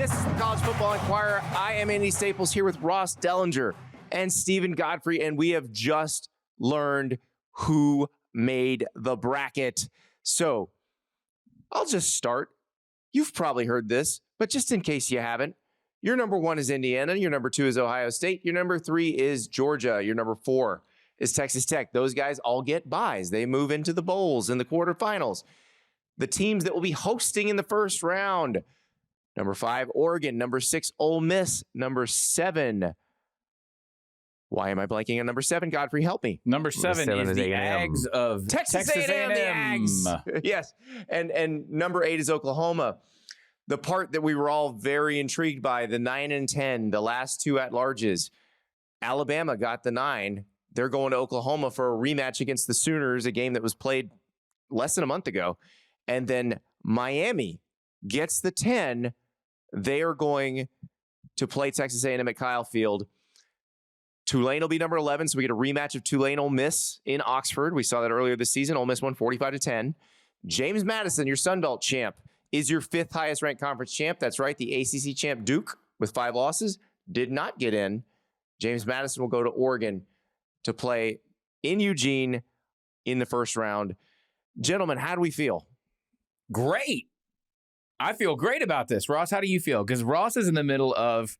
This is the College Football Inquirer. I am Andy Staples here with Ross Dellenger and Steven Godfrey, and we have just learned who made the bracket. So I'll just start. You've probably heard this, but just in case you haven't, your number 1 is Indiana. Your number 2 is Ohio State. Your number 3 is Georgia. Your number 4 is Texas Tech. Those guys all get byes. They move into the bowls in the quarterfinals. The teams that will be hosting in the first round: number 5, Oregon. Number 6, Ole Miss. Number 7. Why am I blanking on number 7? Godfrey, help me. Number 7 is the Ags of Texas A&M. The Ags. Yes. And number 8 is Oklahoma. The part that we were all very intrigued by, the 9 and 10, the last 2 at-larges. Alabama got the 9. They're going to Oklahoma for a rematch against the Sooners, a game that was played less than a month ago. And then Miami gets the 10. They are going to play Texas A&M at Kyle Field. Tulane will be number 11, so we get a rematch of Tulane-Ole Miss in Oxford. We saw that earlier this season. Ole Miss won 45-10. James Madison, your Sun Belt champ, is your 5th highest ranked conference champ. That's right. The ACC champ Duke, with 5 losses, did not get in. James Madison will go to Oregon to play in Eugene in the first round. Gentlemen, how do we feel? Great. I feel great about this. Ross, how do you feel? Because Ross is in the middle of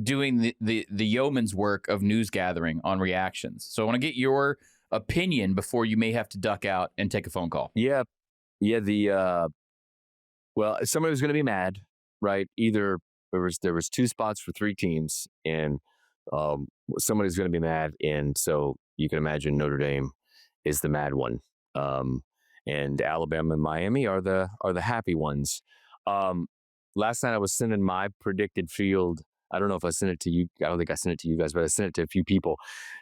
doing the yeoman's work of news gathering on reactions. So I want to get your opinion before you may have to duck out and take a phone call. Yeah. Well, somebody was going to be mad, right? Either there was 2 spots for 3 teams, and somebody's going to be mad, and so you can imagine Notre Dame is the mad one, and Alabama and Miami are the happy ones. Last night I was sending my predicted field. I don't know if I sent it to you. I don't think I sent it to you guys, but I sent it to a few people,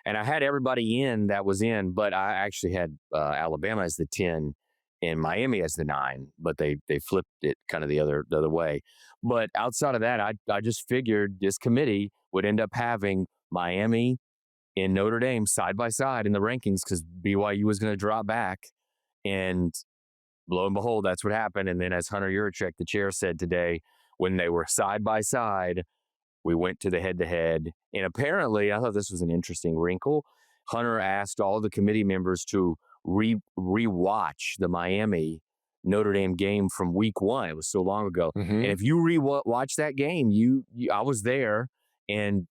and I had everybody in that was in, but I actually had Alabama as the 10. And Miami as the 9, but they flipped it kind of the other way. But outside of that, I just figured this committee would end up having Miami and Notre Dame side by side in the rankings because BYU was going to drop back. And lo and behold, that's what happened. And then as Hunter Yurachek, the chair, said today, when they were side by side, we went to the head-to-head. And apparently, I thought this was an interesting wrinkle. Hunter asked all the committee members to rewatch the Miami Notre Dame game from week 1. It was so long ago. Mm-hmm. And if you rewatch that game, I was there, and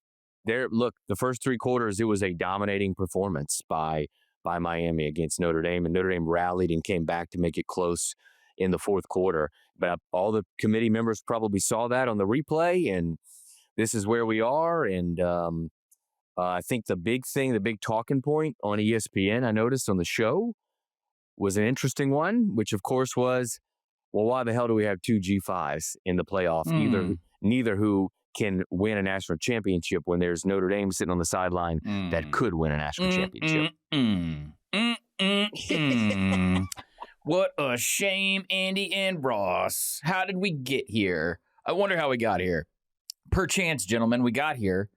look, the first 3 quarters, it was a dominating performance by Miami against Notre Dame, and Notre Dame rallied and came back to make it close in the 4th quarter. But all the committee members probably saw that on the replay, and this is where we are. And I think the big talking point on ESPN, I noticed on the show, was an interesting one, which of course was, well, why the hell do we have 2 G5s in the playoff? Neither who can win a national championship when there's Notre Dame sitting on the sideline that could win a national championship. What a shame, Andy and Ross. How did we get here? I wonder how we got here. Perchance, gentlemen, we got here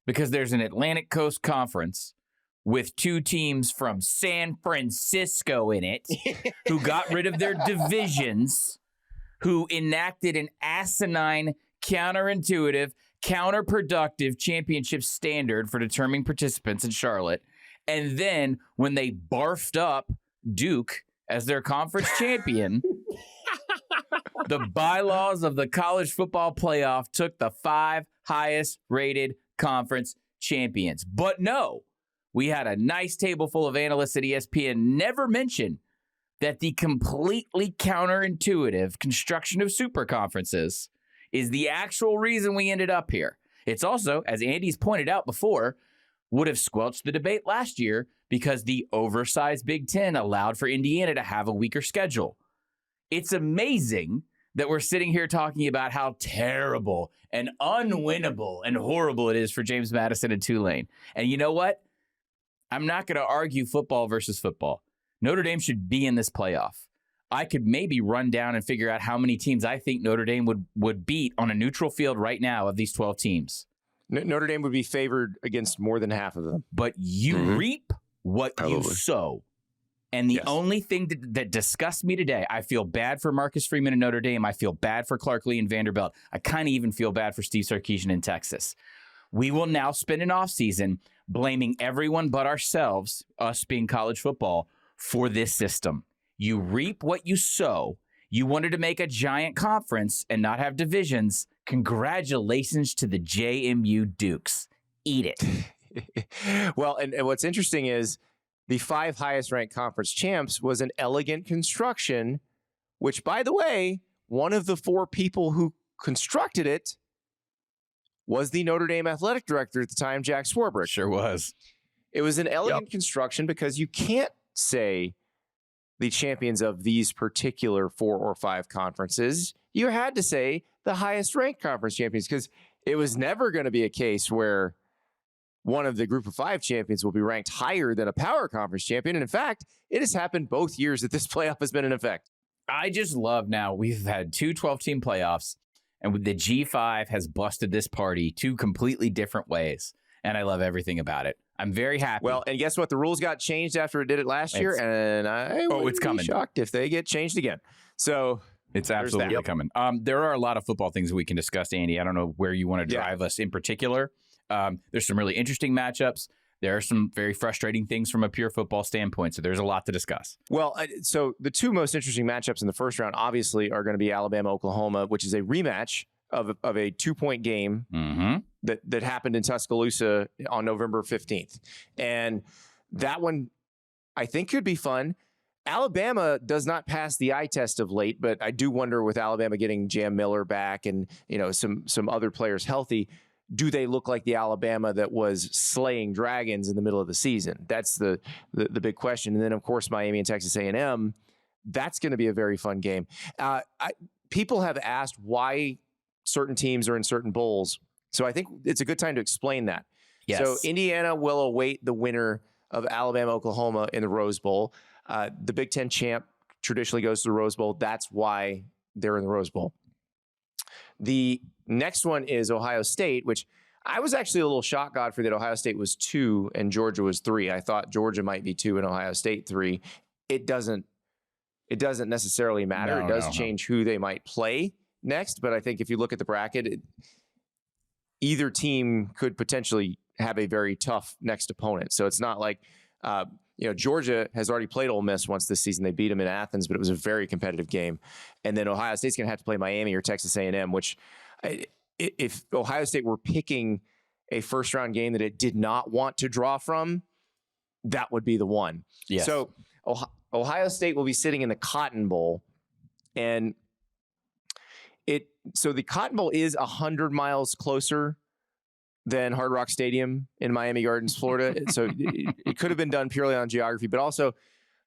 because there's an Atlantic Coast Conference with 2 teams from San Francisco in it who got rid of their divisions, who enacted an asinine, counterintuitive, counterproductive championship standard for determining participants in Charlotte. And then when they barfed up Duke as their conference champion, the bylaws of the college football playoff took the 5 highest rated conference champions. But no, we had a nice table full of analysts at ESPN never mention that the completely counterintuitive construction of super conferences is the actual reason we ended up here. It's also, as Andy's pointed out before, would have squelched the debate last year because the oversized Big Ten allowed for Indiana to have a weaker schedule. It's amazing that we're sitting here talking about how terrible and unwinnable and horrible it is for James Madison and Tulane. And you know what? I'm not going to argue football versus football. Notre Dame should be in this playoff. I could maybe run down and figure out how many teams I think Notre Dame would beat on a neutral field right now of these 12 teams. Notre Dame would be favored against more than half of them. But you reap what you sow. And the only thing that disgusts me today, I feel bad for Marcus Freeman in Notre Dame. I feel bad for Clark Lee and Vanderbilt. I kind of even feel bad for Steve Sarkisian in Texas. We will now spend an offseason blaming everyone but ourselves, us being college football, for this system. You reap what you sow. You wanted to make a giant conference and not have divisions. Congratulations to the JMU Dukes. Eat it. Well, and what's interesting is the 5 highest ranked conference champs was an elegant construction, which, by the way, one of the 4 people who constructed it was the Notre Dame athletic director at the time, Jack Swarbrick. Sure was. It was an elegant construction because you can't say the champions of these particular 4 or 5 conferences. You had to say the highest ranked conference champions, because it was never going to be a case where one of the group of 5 champions will be ranked higher than a power conference champion. And in fact, it has happened both years that this playoff has been in effect. I just love now we've had 2 12-team playoffs, and the G5 has busted this party 2 completely different ways. And I love everything about it. I'm very happy. Well, and guess what? The rules got changed after it did it last year, and I would be shocked if they get changed again. So it's absolutely coming. There are a lot of football things we can discuss, Andy. I don't know where you want to drive us in particular. There's some really interesting matchups. There are some very frustrating things from a pure football standpoint. So there's a lot to discuss. Well, so the 2 most interesting matchups in the first round, obviously, are going to be Alabama-Oklahoma, which is a rematch of a 2-point game that happened in Tuscaloosa on November 15th. And that one, I think, could be fun. Alabama does not pass the eye test of late, but I do wonder, with Alabama getting Jam Miller back and some other players healthy, do they look like the Alabama that was slaying dragons in the middle of the season? That's the big question. And then, of course, Miami and Texas A&M. That's going to be a very fun game. People have asked why certain teams are in certain bowls, so I think it's a good time to explain that. Yes. So Indiana will await the winner of Alabama-Oklahoma in the Rose Bowl. The Big Ten champ traditionally goes to the Rose Bowl. That's why they're in the Rose Bowl. The next one is Ohio State, which I was actually a little shocked, Godfrey, that Ohio State was 2 and Georgia was 3. I thought Georgia might be 2 and Ohio State 3. It doesn't necessarily matter. It does change who they might play next, but I think if you look at the bracket, either team could potentially have a very tough next opponent. So it's not like Georgia has already played Ole Miss once this season. They beat them in Athens, but it was a very competitive game. And then Ohio State's going to have to play Miami or Texas A&M, which if Ohio State were picking a first-round game that it did not want to draw from, that would be the one. Yes. So Ohio State will be sitting in the Cotton Bowl, and so the Cotton Bowl is 100 miles closer than Hard Rock Stadium in Miami Gardens, Florida. So it could have been done purely on geography, but also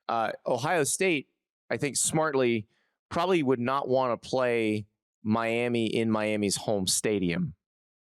Ohio State, I think smartly, probably would not want to play Miami in Miami's home stadium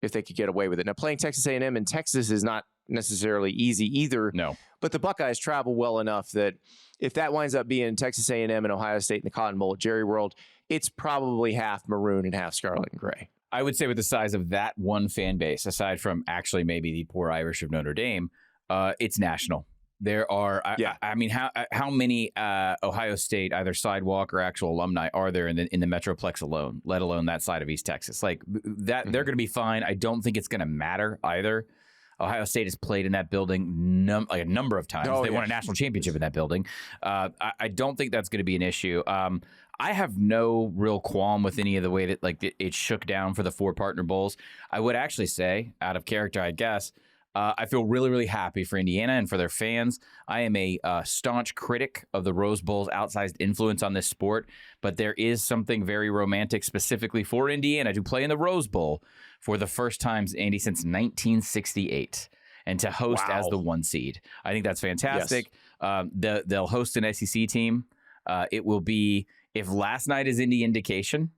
if they could get away with it. Now, playing Texas A&M in Texas is not necessarily easy either. No. But the Buckeyes travel well enough that if that winds up being Texas A&M and Ohio State in the Cotton Bowl at Jerry World, it's probably half maroon and half scarlet and gray. I would say with the size of that one fan base, aside from actually maybe the poor Irish of Notre Dame, it's national. There are, I mean, how many Ohio State, either sidewalk or actual alumni, are there in the Metroplex alone, let alone that side of East Texas? Like that, they're going to be fine. I don't think it's going to matter either. Ohio State has played in that building a number of times. They won a national championship in that building. I don't think that's going to be an issue. I have no real qualm with any of the way that it shook down for the 4 partner bowls. I would actually say, out of character, I guess, I feel really, really happy for Indiana and for their fans. I am a staunch critic of the Rose Bowl's outsized influence on this sport, but there is something very romantic specifically for Indiana to play in the Rose Bowl for the first time, Andy, since 1968, and to host as the 1 seed. I think that's fantastic. Yes. They'll host an SEC team. It will be, if last night is any indication,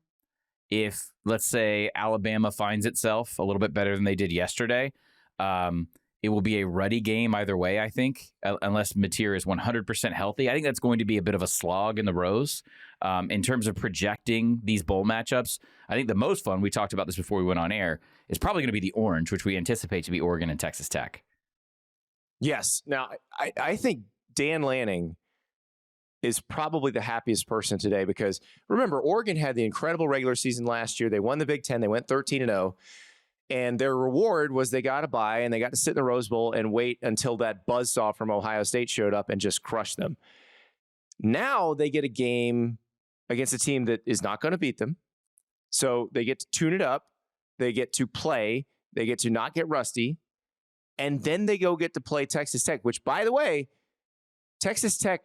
if, let's say, Alabama finds itself a little bit better than they did yesterday, it will be a ruddy game either way, I think, unless Mateer is 100% healthy. I think that's going to be a bit of a slog in the Rose. In terms of projecting these bowl matchups, I think the most fun, we talked about this before we went on air, is probably going to be the orange, which we anticipate to be Oregon and Texas Tech. Yes. Now, I think Dan Lanning is probably the happiest person today because remember, Oregon had the incredible regular season last year. They won the Big Ten. They went 13-0. And their reward was they got a bye and they got to sit in the Rose Bowl and wait until that buzzsaw from Ohio State showed up and just crushed them. Now they get a game against a team that is not going to beat them. So they get to tune it up. They get to play. They get to not get rusty. And then they get to play Texas Tech, which, by the way, Texas Tech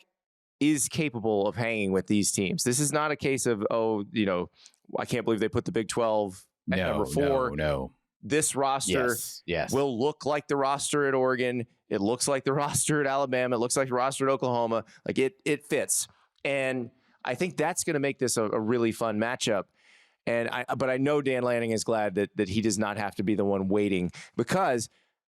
is capable of hanging with these teams. This is not a case of, I can't believe they put the Big 12 at number 4. No. This roster will look like the roster at Oregon. It looks like the roster at Alabama. It looks like the roster at Oklahoma. Like it fits. And I think that's going to make this a really fun matchup. But I know Dan Lanning is glad that he does not have to be the one waiting because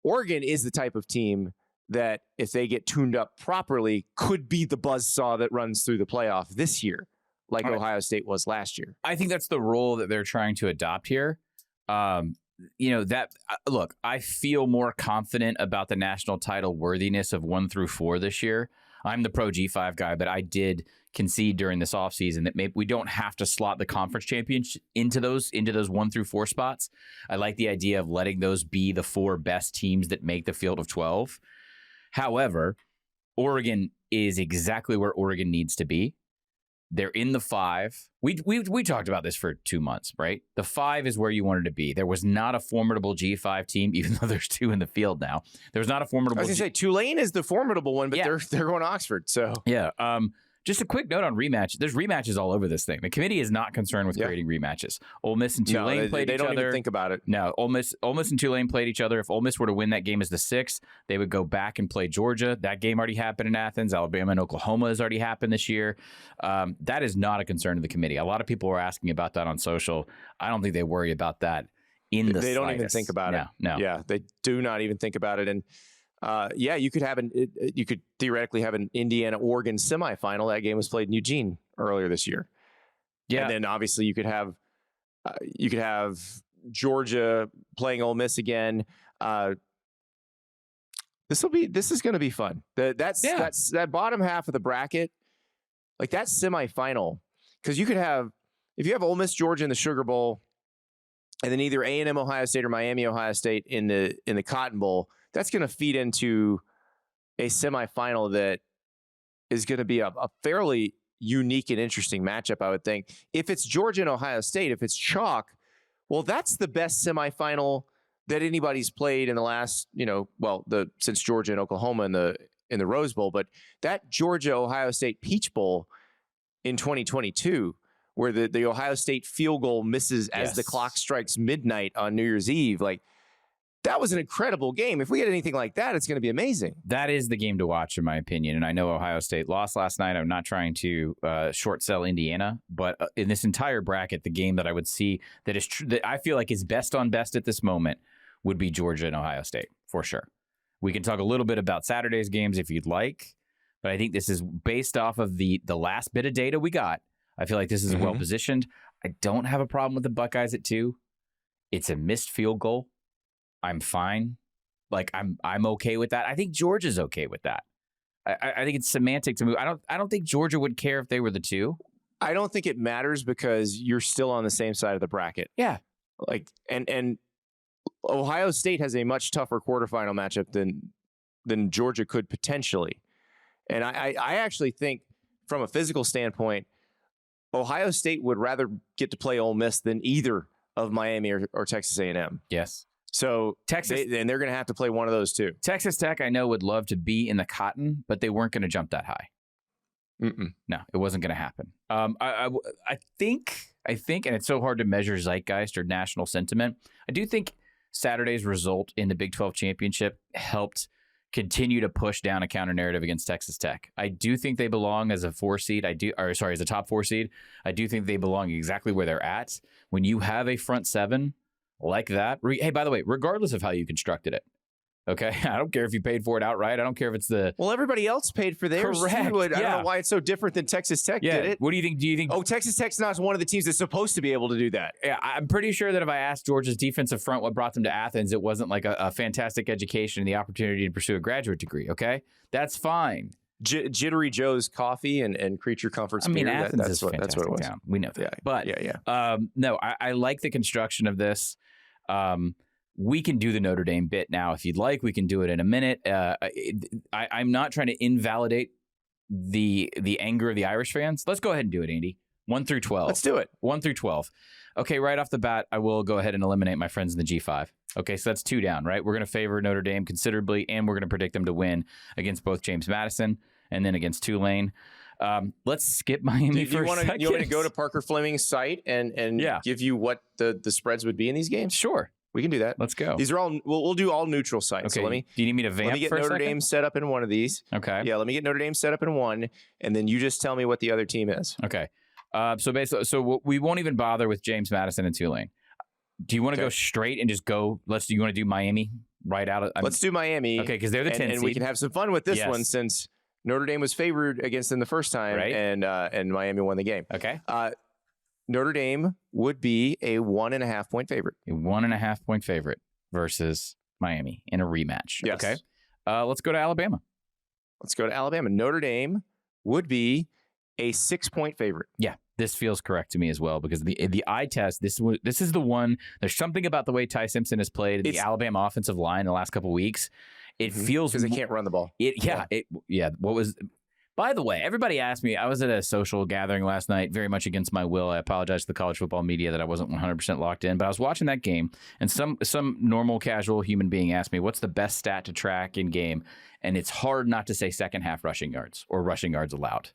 Oregon is the type of team that if they get tuned up properly could be the buzzsaw that runs through the playoff this year, like Ohio State was last year. I think that's the role that they're trying to adopt here. Look, I feel more confident about the national title worthiness of 1 through 4 this year. I'm the pro G5 guy, but I did concede during this offseason that maybe we don't have to slot the conference championship into those 1 through 4 spots. I like the idea of letting those be the 4 best teams that make the field of 12. However, Oregon is exactly where Oregon needs to be. They're in the 5. We talked about this for 2 months, right? The 5 is where you wanted to be. There was not a formidable G5 team, even though there's 2 in the field now. There's not a formidable. I was going to say Tulane is the formidable one, but they're going to Oxford. So yeah. Just a quick note on rematch. There's rematches all over this thing. The committee is not concerned with creating rematches. Ole Miss and Tulane played each other. They don't even think about it. No, Ole Miss and Tulane played each other. If Ole Miss were to win that game as the 6th, they would go back and play Georgia. That game already happened in Athens. Alabama and Oklahoma has already happened this year. That is not a concern of the committee. A lot of people were asking about that on social. I don't think they worry about that in the They don't slightest. even think about it. No. Yeah, they do not even think about it. And you could theoretically have an Indiana-Oregon semifinal. That game was played in Eugene earlier this year. Yeah, and then obviously you could have Georgia playing Ole Miss again. This is going to be fun. That's that bottom half of the bracket, like that semifinal, because you could have if you have Ole Miss, Georgia in the Sugar Bowl, and then either A&M Ohio State or Miami Ohio State in the Cotton Bowl. That's going to feed into a semifinal that is going to be a fairly unique and interesting matchup, I would think. If it's Georgia and Ohio State, if it's chalk, well, that's the best semifinal that anybody's played in the last, since Georgia and Oklahoma in the Rose Bowl. But that Georgia Ohio State Peach Bowl in 2022, where the Ohio State field goal misses as the clock strikes midnight on New Year's Eve, like. That was an incredible game. If we get anything like that, it's going to be amazing. That is the game to watch, in my opinion. And I know Ohio State lost last night. I'm not trying to short sell Indiana, but in this entire bracket, the game that I would see that is that I feel like is best on best at this moment would be Georgia and Ohio State, for sure. We can talk a little bit about Saturday's games if you'd like, but I think this is based off of the last bit of data we got. I feel like this is well positioned. I don't have a problem with the Buckeyes at 2. It's a missed field goal. I'm fine. Like I'm okay with that. I think Georgia's okay with that. I think it's semantic to move. I don't think Georgia would care if they were the 2. I don't think it matters because you're still on the same side of the bracket. Yeah. Like and Ohio State has a much tougher quarterfinal matchup than Georgia could potentially. And I actually think from a physical standpoint, Ohio State would rather get to play Ole Miss than either of Miami or Texas A&M. Yes. So Texas, and they're going to have to play one of those two. Texas Tech, I know, would love to be in the Cotton, but they weren't going to jump that high. No, it wasn't going to happen. I think, and it's so hard to measure zeitgeist or national sentiment. I do think Saturday's result in the Big 12 championship helped continue to push down a counter narrative against Texas Tech. I do think they belong as a 4 seed. As a top 4 seed. I do think they belong exactly where they're at. When you have a front 7 like that. Hey, by the way, regardless of how you constructed it, okay? I don't care if you paid for it outright. I don't care if it's the... Well, everybody else paid for theirs. Correct. I don't know why it's so different than Texas Tech did it. What do you think? Do you think... Oh, Texas Tech's not one of the teams that's supposed to be able to do that. Yeah, I'm pretty sure that if I asked Georgia's defensive front what brought them to Athens, it wasn't like a fantastic education and the opportunity to pursue a graduate degree, okay? That's fine. Jittery Joe's Coffee and Creature Comforts beer. Athens That's is what fantastic it was. town. We know that. Yeah, But no, I like the construction of this. We can do the Notre Dame bit now if you'd like. We can do it in a minute. I'm not trying to invalidate the anger of the Irish fans. Let's go ahead and do it, Andy. 1 through 12. Let's do it. 1 through 12. Okay, right off the bat, I will go ahead and eliminate my friends in the G5. Okay, so that's 2 down, right? We're going to favor Notre Dame considerably, and we're going to predict them to win against both James Madison and then against Tulane. Let's skip Miami for a second. You want me to go to Parker Fleming's site and give you what the spreads would be in these games? Sure. We can do that. Let's go. These are all, we'll do all neutral sites. Okay. So Do you need me to vamp let me get for a Notre second? Dame set up in one of these. Okay. Yeah, let me get Notre Dame set up in one, and then you just tell me what the other team is. Okay. So basically, we won't even bother with James Madison and Tulane. Do you want to go straight and just go? Do you want to do Miami right out? Let's do Miami. Okay, because they're the 10th seed. And we can have some fun with this one since Notre Dame was favored against them the first time, right? And Miami won the game. Okay. Notre Dame would be a 1.5 point favorite. A 1.5 point favorite versus Miami in a rematch. Yes. Okay. Let's go to Alabama. Let's go to Alabama. Notre Dame would be a 6 point favorite. Yeah, this feels correct to me as well because the eye test. This is the one. There's something about the way Ty Simpson has played the Alabama offensive line in the last couple of weeks. It feels because they can't run the ball. What was? By the way, everybody asked me. I was at a social gathering last night, very much against my will. I apologize to the college football media that I wasn't 100% locked in, but I was watching that game, and some normal, casual human being asked me, "What's the best stat to track in game?" And it's hard not to say second half rushing yards or rushing yards allowed,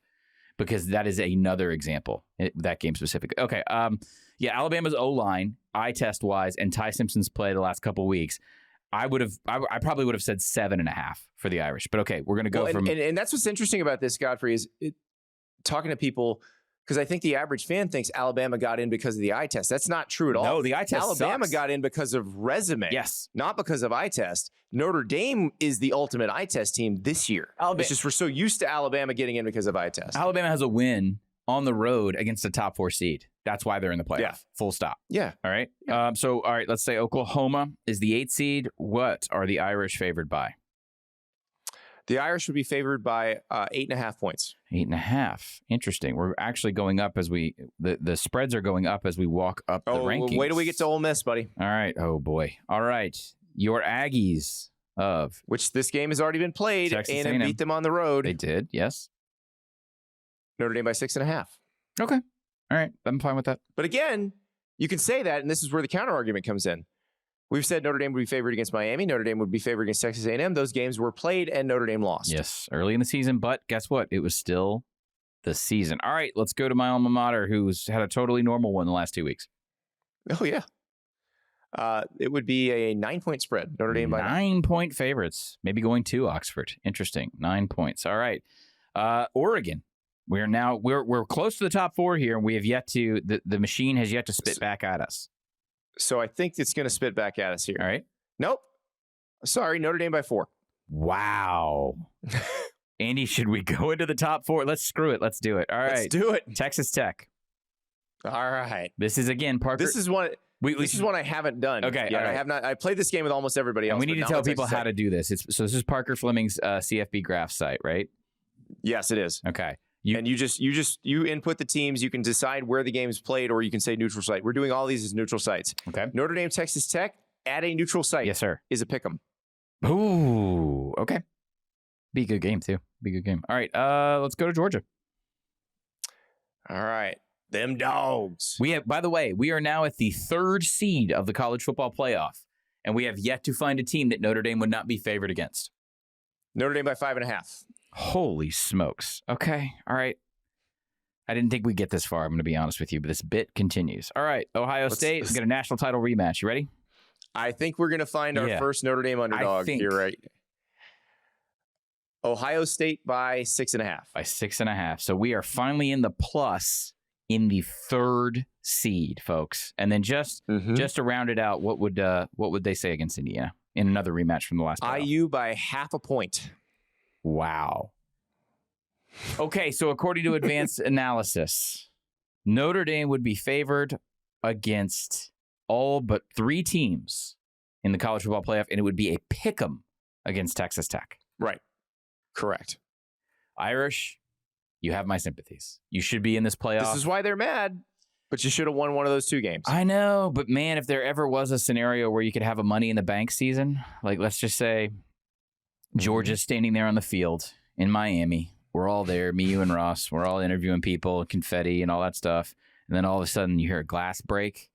because that is another example. That game specifically. Okay. Alabama's O-line, eye test wise, and Ty Simpson's play the last couple weeks. I probably would have said 7.5 for the Irish, but okay, we're going to go from. And that's what's interesting about this, Godfrey, is talking to people, because I think the average fan thinks Alabama got in because of the eye test. That's not true at all. No, the eye test Alabama sucks. got in because of resume. Yes. Not because of eye test. Notre Dame is the ultimate eye test team this year. It's just we're so used to Alabama getting in because of eye test. Alabama has a win on the road against a top 4 seed. That's why they're in the playoff. Yeah. Full stop. Yeah. All right. Yeah. All right, let's say Oklahoma is the 8th seed. What are the Irish favored by? The Irish would be favored by 8.5 points. 8.5. Interesting. We're actually going up as the spreads are going up as we walk up the rankings. Wait till we get to Ole Miss, buddy. All right. Oh boy. All right. Your Aggies of which this game has already been played. Texas A&M beat them on the road. They did. Yes. Notre Dame by 6.5. Okay. All right. I'm fine with that. But again, you can say that, and this is where the counter argument comes in. We've said Notre Dame would be favored against Miami. Notre Dame would be favored against Texas A&M. Those games were played, and Notre Dame lost. Yes, early in the season, but guess what? It was still the season. All right, let's go to my alma mater, who's had a totally normal one the last 2 weeks. Oh, yeah. It would be a 9-point spread. Notre Dame by 9-point favorites. Maybe going to Oxford. Interesting. 9 points. All right. Oregon. We're close to the top 4 here, and we have yet to the machine has yet to spit back at us. So I think it's going to spit back at us here. All right. Nope. Sorry, Notre Dame by 4. Wow. Andy, should we go into the top 4? Let's screw it. Let's do it. All right. Let's do it. Texas Tech. All right. This is again, Parker. This is one. This is one I haven't done. Okay. Yeah, all right. I have not. I played this game with almost everybody else. And we need to tell people how to do this. So this is Parker Fleming's CFB graph site, right? Yes, it is. Okay. You input the teams. You can decide where the game is played, or you can say neutral site. We're doing all these as neutral sites. Okay. Notre Dame, Texas Tech at a neutral site. Yes, sir. Is a pick'em. Ooh. Okay. Be a good game too. Be a good game. All right. Let's go to Georgia. All right. Them dogs. By the way, we are now at the 3rd seed of the college football playoff, and we have yet to find a team that Notre Dame would not be favored against. Notre Dame by 5.5. Holy smokes. Okay. All right. I didn't think we'd get this far, I'm going to be honest with you, but this bit continues. All right. Ohio State, we get a national title rematch. You ready? I think we're going to find our first Notre Dame underdog. You're right. Ohio State by 6.5. By 6.5. So we are finally in the plus in the 3rd seed, folks. And then just to round it out, what would they say against Indiana in another rematch from the last playoff? IU by 0.5 point. Wow. Okay, so according to advanced analysis, Notre Dame would be favored against all but 3 teams in the college football playoff, and it would be a pick'em against Texas Tech. Right. Correct. Irish, you have my sympathies. You should be in this playoff. This is why they're mad. But you should have won one of those 2 games. I know, but man, if there ever was a scenario where you could have a Money in the Bank season, like let's just say Georgia's standing there on the field in Miami. We're all there, me, you, and Ross. We're all interviewing people, confetti, and all that stuff. And then all of a sudden, you hear a glass break,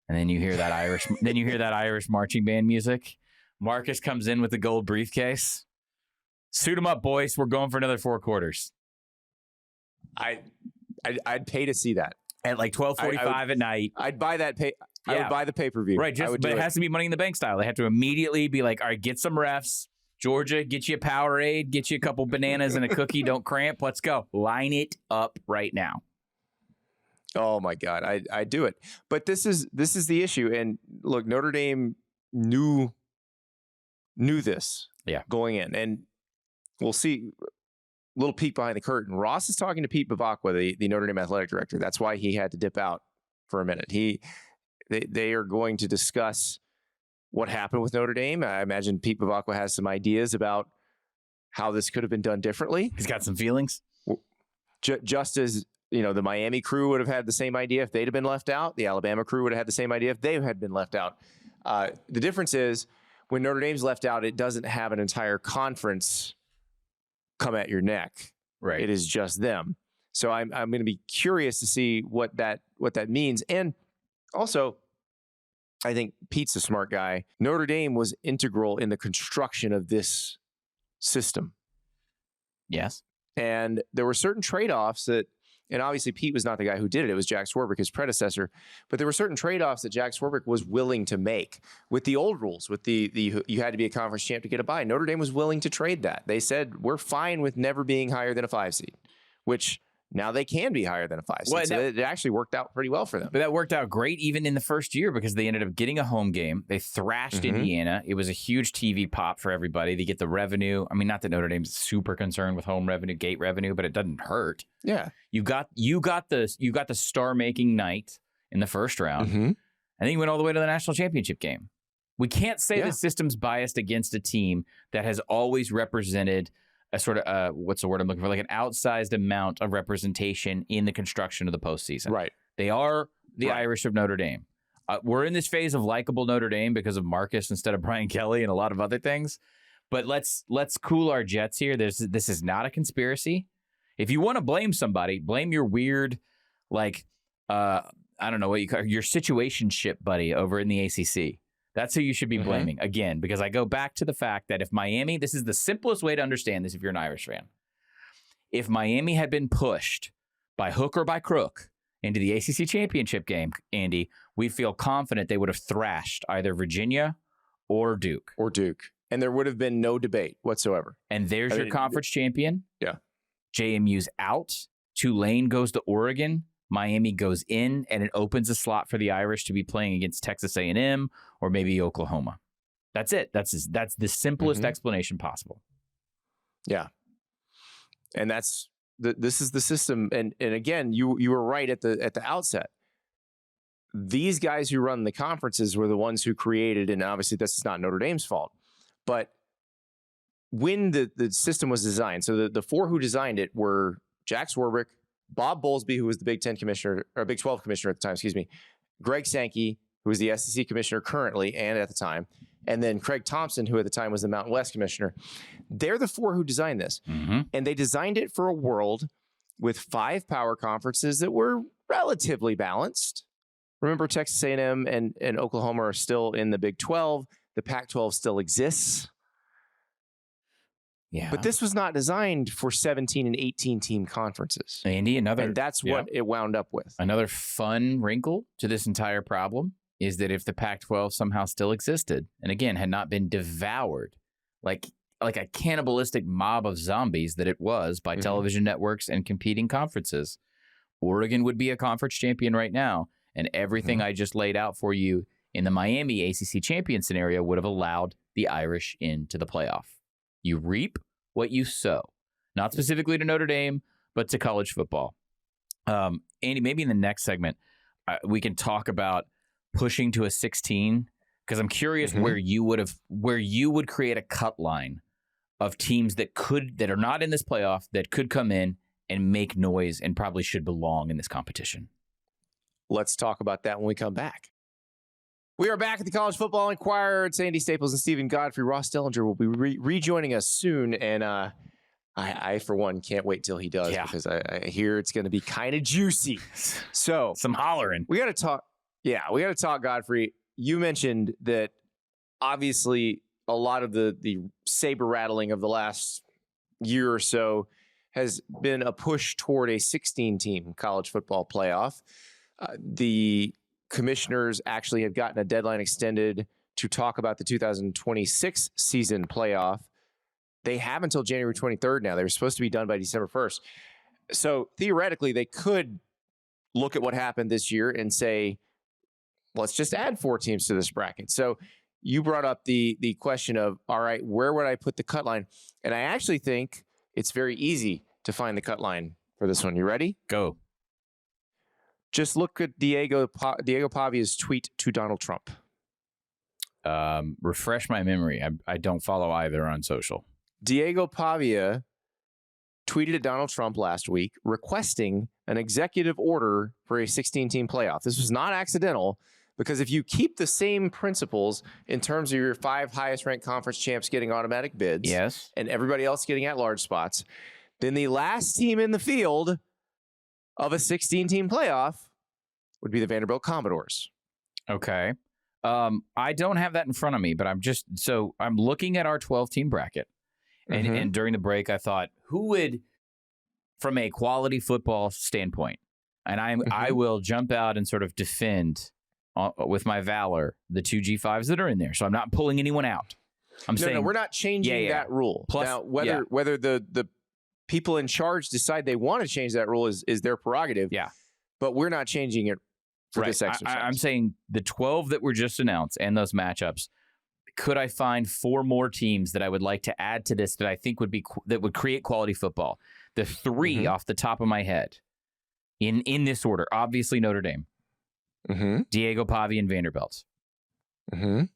and then you hear that Irish marching band music. Marcus comes in with the gold briefcase. Suit him up, boys. We're going for another 4 I'd pay to see that at like 12:45 at night. I'd buy that. I would buy the pay-per-view. Right, but it has to be Money in the Bank style. They have to immediately be like, all right, get some refs. Georgia, get you a Powerade, get you a couple bananas and a cookie. Don't cramp. Let's go. Line it up right now. Oh my God, I do it. But this is the issue. And look, Notre Dame knew this going in, and we'll see. Little peek behind the curtain. Ross is talking to Pete Bevacqua, the Notre Dame athletic director. That's why he had to dip out for a minute. They are going to discuss what happened with Notre Dame. I imagine Pete Bevacqua has some ideas about how this could have been done differently. He's got some feelings. Just as, the Miami crew would have had the same idea if they'd have been left out. The Alabama crew would have had the same idea if they had been left out. The difference is when Notre Dame's left out, it doesn't have an entire conference come at your neck. Right. It is just them. So I'm going to be curious to see what that means. And also, I think Pete's a smart guy. Notre Dame was integral in the construction of this system. Yes. And there were certain trade-offs that, and obviously Pete was not the guy who did it. It was Jack Swarbrick, his predecessor. But there were certain trade-offs that Jack Swarbrick was willing to make with the old rules, with the you had to be a conference champ to get a bye. Notre Dame was willing to trade that. They said, we're fine with never being higher than a 5 seed, which now they can be higher than a 5 seed. Well, so it actually worked out pretty well for them. But that worked out great even in the first year because they ended up getting a home game. They thrashed Indiana. It was a huge TV pop for everybody. They get the revenue. I mean, not that Notre Dame's super concerned with home revenue, gate revenue, but it doesn't hurt. Yeah. You got the star-making night in the first round, and then you went all the way to the national championship game. We can't say the system's biased against a team that has always represented a sort of, what's the word I'm looking for? Like an outsized amount of representation in the construction of the postseason. Right. They are the Irish of Notre Dame. We're in this phase of likable Notre Dame because of Marcus instead of Brian Kelly and a lot of other things. But let's cool our jets here. This is not a conspiracy. If you want to blame somebody, blame your weird, I don't know what you call your situationship buddy over in the ACC. That's who you should be blaming, again, because I go back to the fact that if Miami, this is the simplest way to understand this if you're an Irish fan. If Miami had been pushed by hook or by crook into the ACC championship game, Andy, we feel confident they would have thrashed either Virginia or Duke. And there would have been no debate whatsoever. And there's your conference champion. Yeah. JMU's out. Tulane goes to Oregon. Miami goes in, and it opens a slot for the Irish to be playing against Texas A&M or maybe Oklahoma. That's it. That's the simplest explanation possible. Yeah. And this is the system. And again, you were right at the outset. These guys who run the conferences were the ones who created, and obviously this is not Notre Dame's fault, but when the system was designed, so the 4 who designed it were Jack Swarbrick, Bob Bowlesby, who was the Big 10 commissioner, or Big 12 commissioner at the time, Greg Sankey, who was the SEC commissioner currently and at the time, and then Craig Thompson, who at the time was the Mountain West commissioner. They're the 4 who designed this. And they designed it for a world with 5 power conferences that were relatively balanced. Remember, Texas A&M and Oklahoma are still in the Big 12. The Pac-12 still exists. Yeah. But this was not designed for 17 and 18 team conferences. Andy, and that's what it wound up with. Another fun wrinkle to this entire problem is that if the Pac-12 somehow still existed, and again, had not been devoured like a cannibalistic mob of zombies that it was by television networks and competing conferences, Oregon would be a conference champion right now, and everything I just laid out for you in the Miami ACC champion scenario would have allowed the Irish into the playoff. You reap what you sow, not specifically to Notre Dame, but to college football. Andy, maybe in the next segment, we can talk about pushing to a 16, because I'm curious where you would create a cut line of teams that are not in this playoff that could come in and make noise and probably should belong in this competition. Let's talk about that when we come back. We are back at the College Football Inquirer. It's Andy Staples and Steven Godfrey. Ross Dellenger will be rejoining us soon, and I, for one, can't wait till he does because I hear it's going to be kind of juicy. So some hollering. We got to talk. Yeah, we got to talk, Godfrey. You mentioned that obviously a lot of the saber rattling of the last year or so has been a push toward a 16-team college football playoff. The commissioners actually have gotten a deadline extended to talk about the 2026 season playoff. They have until January 23rd now. They were supposed to be done by December 1st. So theoretically, they could look at what happened this year and say, let's just add 4 teams to this bracket. So you brought up the question of, all right, where would I put the cut line? And I actually think it's very easy to find the cut line for this one. You ready? Go. Just look at Diego Pavia's tweet to Donald Trump. Refresh my memory. I don't follow either on social. Diego Pavia tweeted at Donald Trump last week requesting an executive order for a 16-team playoff. This was not accidental because if you keep the same principles in terms of your 5 highest-ranked conference champs getting automatic bids, yes, and everybody else getting at-large spots, then the last team in the field of a 16-team playoff would be the Vanderbilt Commodores. Okay. I don't have that in front of me, but I'm looking at our 12-team bracket. And during the break, I thought, who would, from a quality football standpoint, and I will jump out and sort of defend with my valor the 2 G5s that are in there. So I'm not pulling anyone out. I'm saying we're not changing that rule. Plus, now, whether the people in charge decide they want to change that rule is their prerogative. Yeah. But we're not changing it for this exercise. I'm saying the 12 that were just announced and those matchups, could I find 4 more teams that I would like to add to this that I think that would create quality football? The 3 off the top of my head, in this order, obviously Notre Dame, Diego Pavi and Vanderbilt. I'm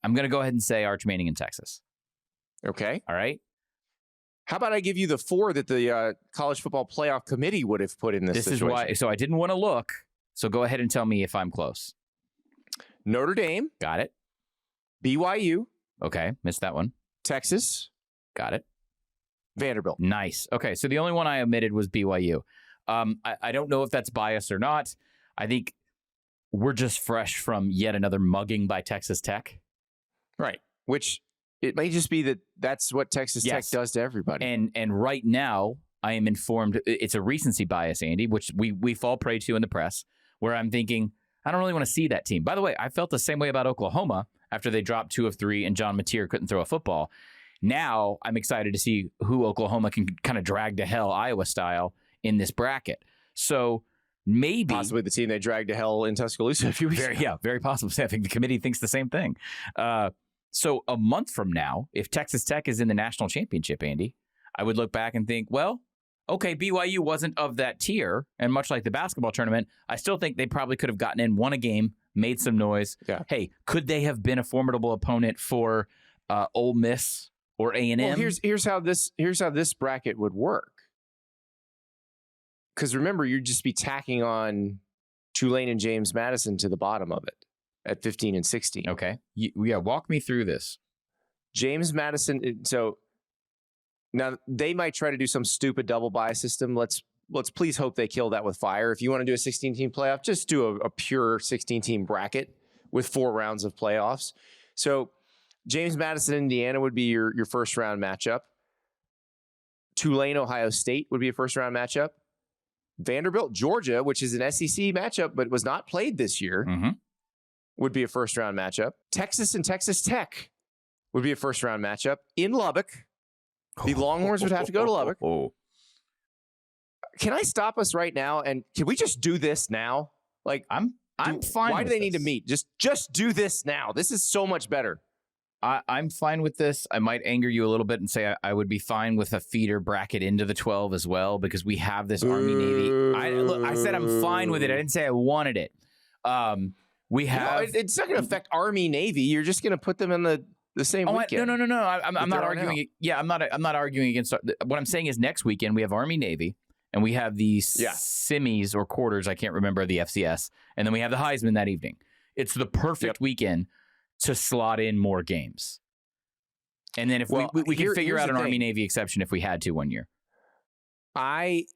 going to go ahead and say Arch Manning in Texas. Okay. All right. How about I give you the 4 that the College Football Playoff Committee would have put in this situation? Is why. So I didn't want to look. So go ahead and tell me if I'm close. Notre Dame. Got it. BYU. Okay. Missed that one. Texas. Got it. Vanderbilt. Nice. Okay. So the only one I omitted was BYU. I don't know if that's bias or not. I think we're just fresh from yet another mugging by Texas Tech. Right. Which it may just be that's what Texas Tech does to everybody. And right now, I am informed it's a recency bias, Andy, which we fall prey to in the press, where I'm thinking, I don't really want to see that team. By the way, I felt the same way about Oklahoma after they dropped 2 of 3 and John Mateer couldn't throw a football. Now I'm excited to see who Oklahoma can kind of drag to hell Iowa style in this bracket. So maybe possibly the team they dragged to hell in Tuscaloosa a few weeks ago. Yeah, very possible. I think the committee thinks the same thing. So a month from now, if Texas Tech is in the national championship, Andy, I would look back and think, well, okay, BYU wasn't of that tier, and much like the basketball tournament, I still think they probably could have gotten in, won a game, made some noise. Yeah. Hey, could they have been a formidable opponent for Ole Miss or A&M? Well, here's how this bracket would work. Because remember, you'd just be tacking on Tulane and James Madison to the bottom of it at 15 and 16. Okay. Walk me through this. James Madison. So now they might try to do some stupid double bye system. Let's please hope they kill that with fire. If you want to do a 16-team playoff, just do a pure 16-team bracket with 4 rounds of playoffs. So James Madison, Indiana would be your first round matchup. Tulane, Ohio State would be a first round matchup. Vanderbilt, Georgia, which is an SEC matchup but was not played this year, would be a first round matchup. Texas and Texas Tech would be a first round matchup in Lubbock. The Longhorns would have to go to Lubbock. Can I stop us right now and can we just do this now? Like I'm fine. Why do they need to meet? Just do this now. This is so much better. I'm fine with this. I might anger you a little bit and say I would be fine with a feeder bracket into the 12 as well because we have this Army-Navy. I said I'm fine with it. I didn't say I wanted it. We have... it's not going to affect Army-Navy. You're just going to put them in the the same weekend. No. I'm not they're on arguing. out. Yeah, I'm not arguing against. What I'm saying is next weekend we have Army Navy, and we have the Yeah. semis or quarters. I can't remember the FCS, and then we have the Heisman that evening. It's the perfect weekend to slot in more games. And then if we can figure out an Army Navy exception if we had to one year. I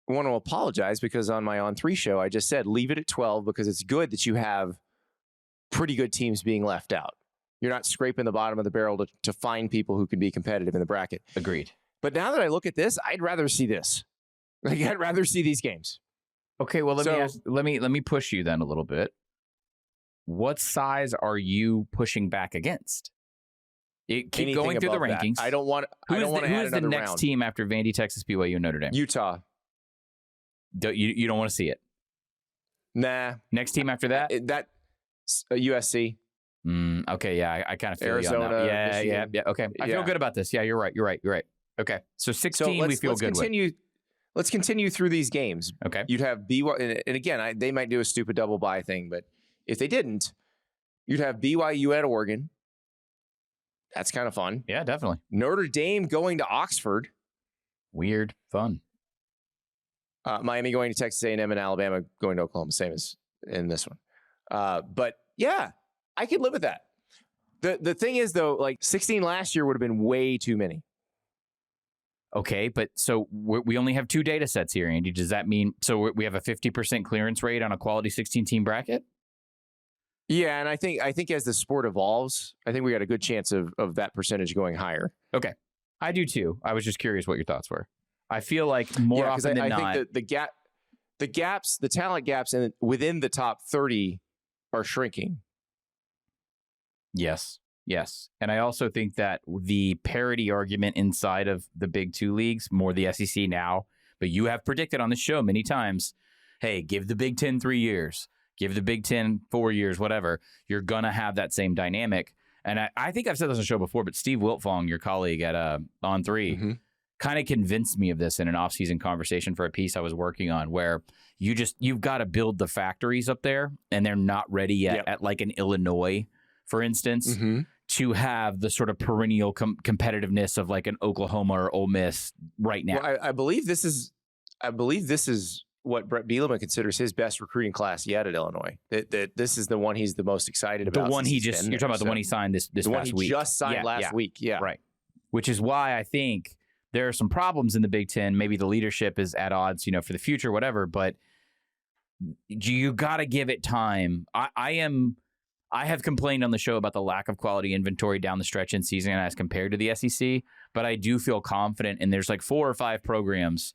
want to apologize because on my On 3 show, I just said leave it at 12 because it's good that you have pretty good teams being left out. You're not scraping the bottom of the barrel to find people who can be competitive in the bracket. Agreed. But now that I look at this, I'd rather see this. Like, I'd rather see these games. Okay, well let me push you then a little bit. What size are you pushing back against? Keep going through the rankings. That. I don't want to add another round. Who is the next team after Vandy, Texas, BYU, and Notre Dame? Utah. You don't want to see it? Nah. Next team after that? That's USC. Okay, yeah, I kind of feel Arizona. You on that. Yeah. Okay, I feel good about this. Yeah, you're right. Okay, so 16 we feel good with. Let's continue through these games. Okay. You'd have BYU, and again, they might do a stupid double bye thing, but if they didn't, you'd have BYU at Oregon. That's kind of fun. Yeah, definitely. Notre Dame going to Oxford. Weird, fun. Miami going to Texas A&M and Alabama going to Oklahoma, same as in this one. But yeah, I could live with that. The thing is, though, like 16 last year would have been way too many. Okay, but so we only have 2 data sets here, Andy. Does that mean so we have a 50% clearance rate on a quality 16-team bracket? Yeah, and I think as the sport evolves, I think we got a good chance of that percentage going higher. Okay, I do too. I was just curious what your thoughts were. I feel like more often than not, I think the talent gaps within the top 30 are shrinking. Yes. And I also think that the parity argument inside of the Big 2 leagues, more the SEC now, but you have predicted on the show many times, hey, give the Big 10 3 years, give the Big 10 4 years, whatever. You're going to have that same dynamic. And I think I've said this on the show before, but Steve Wiltfong, your colleague at On 3, kind of convinced me of this in an off-season conversation for a piece I was working on where you've got to build the factories up there, and they're not ready yet at like an Illinois, for instance, to have the sort of perennial competitiveness of like an Oklahoma or Ole Miss right now. Well, I believe this is what Brett Bielema considers his best recruiting class yet at Illinois. That this is the one he's the most excited about. The one you're talking about the one he signed this past week. The one he just signed last week. Yeah. Right. Which is why I think there are some problems in the Big Ten. Maybe the leadership is at odds, for the future, whatever, but you got to give it time. I have complained on the show about the lack of quality inventory down the stretch in season as compared to the SEC, but I do feel confident, and there's like 4 or 5 programs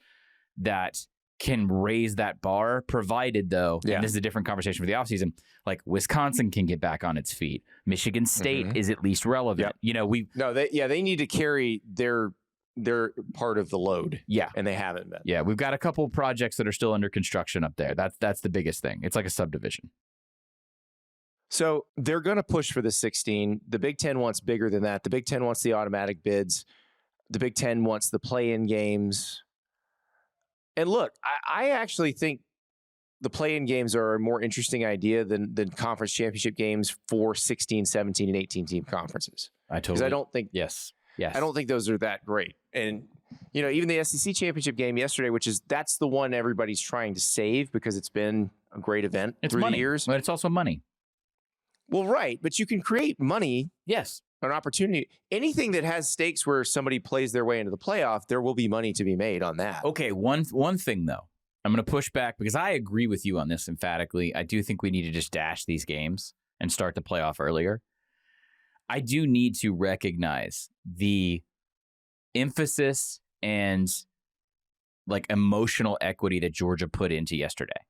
that can raise that bar, provided though, and this is a different conversation for the offseason, like Wisconsin can get back on its feet. Michigan State is at least relevant. They need to carry their part of the load. Yeah. And they haven't been. Yeah, we've got a couple projects that are still under construction up there. That's the biggest thing. It's like a subdivision. So they're going to push for the 16. The Big Ten wants bigger than that. The Big Ten wants the automatic bids. The Big Ten wants the play-in games. And look, I actually think the play-in games are a more interesting idea than conference championship games for 16, 17, and 18 team conferences. Because I don't think I don't think those are that great. And even the SEC championship game yesterday, that's the one everybody's trying to save because it's been a great event through the years. But it's also money. Well, right, but you can create money. Yes. An opportunity. Anything that has stakes where somebody plays their way into the playoff, there will be money to be made on that. Okay, one thing, though. I'm going to push back because I agree with you on this emphatically. I do think we need to just dash these games and start the playoff earlier. I do need to recognize the emphasis and like emotional equity that Georgia put into yesterday.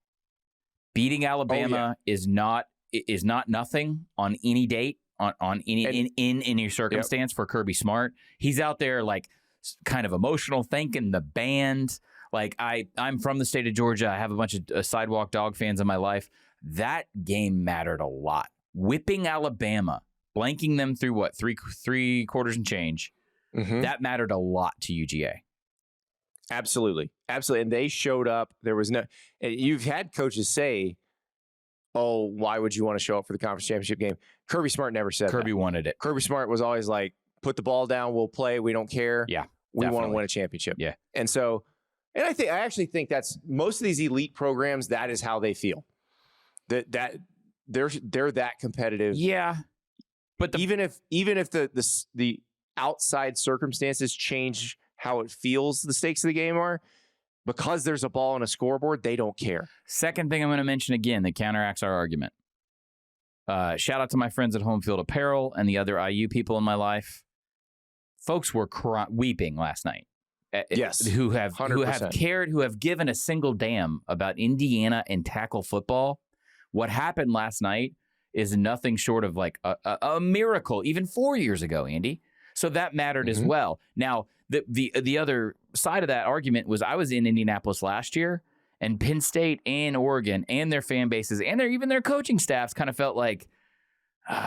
Beating Alabama is not nothing on any date, on any circumstance for Kirby Smart. He's out there like kind of emotional, thanking the band. Like I'm from the state of Georgia. I have a bunch of sidewalk dog fans in my life. That game mattered a lot. Whipping Alabama, blanking them through what, three quarters and change. That mattered a lot to UGA. Absolutely. And they showed up. There was you've had coaches say, oh, why would you want to show up for the conference championship game? Kirby Smart never said Kirby that. wanted it. Kirby Smart was always like, put the ball down, we'll play, we don't care. Yeah, we want to definitely. win a championship. Yeah. And so, and I actually think that's most of these elite programs, that is how they feel. That they're that competitive. Yeah. But even if the outside circumstances change how it feels, the stakes of the game are, because there's a ball on a scoreboard, they don't care. Second thing I'm going to mention again that counteracts our argument. Shout out to my friends at Home Field Apparel and the other IU people in my life. Folks were weeping last night. Yes, who have 100%. cared, who have given a single damn about Indiana and tackle football. What happened last night is nothing short of like a miracle, even 4 years ago, Andy. So that mattered as well. Now, the other side of that argument was I was in Indianapolis last year, and Penn State and Oregon and their fan bases and even their coaching staffs kind of felt like,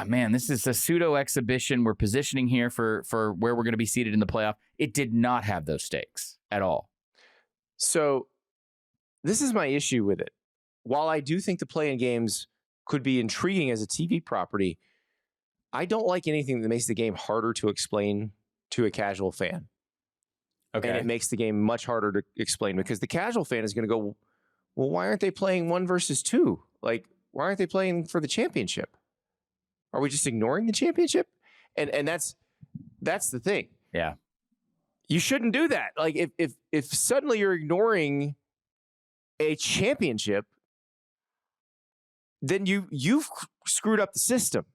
man, this is a pseudo exhibition. We're positioning here for where we're going to be seated in the playoff. It did not have those stakes at all. So this is my issue with it. While I do think the play-in games could be intriguing as a TV property, I don't like anything that makes the game harder to explain to a casual fan. Okay. And it makes the game much harder to explain because the casual fan is going to go, well, why aren't they playing 1 versus 2? Like, why aren't they playing for the championship? Are we just ignoring the championship? And that's the thing. Yeah. You shouldn't do that. Like if suddenly you're ignoring a championship, then you've screwed up the system.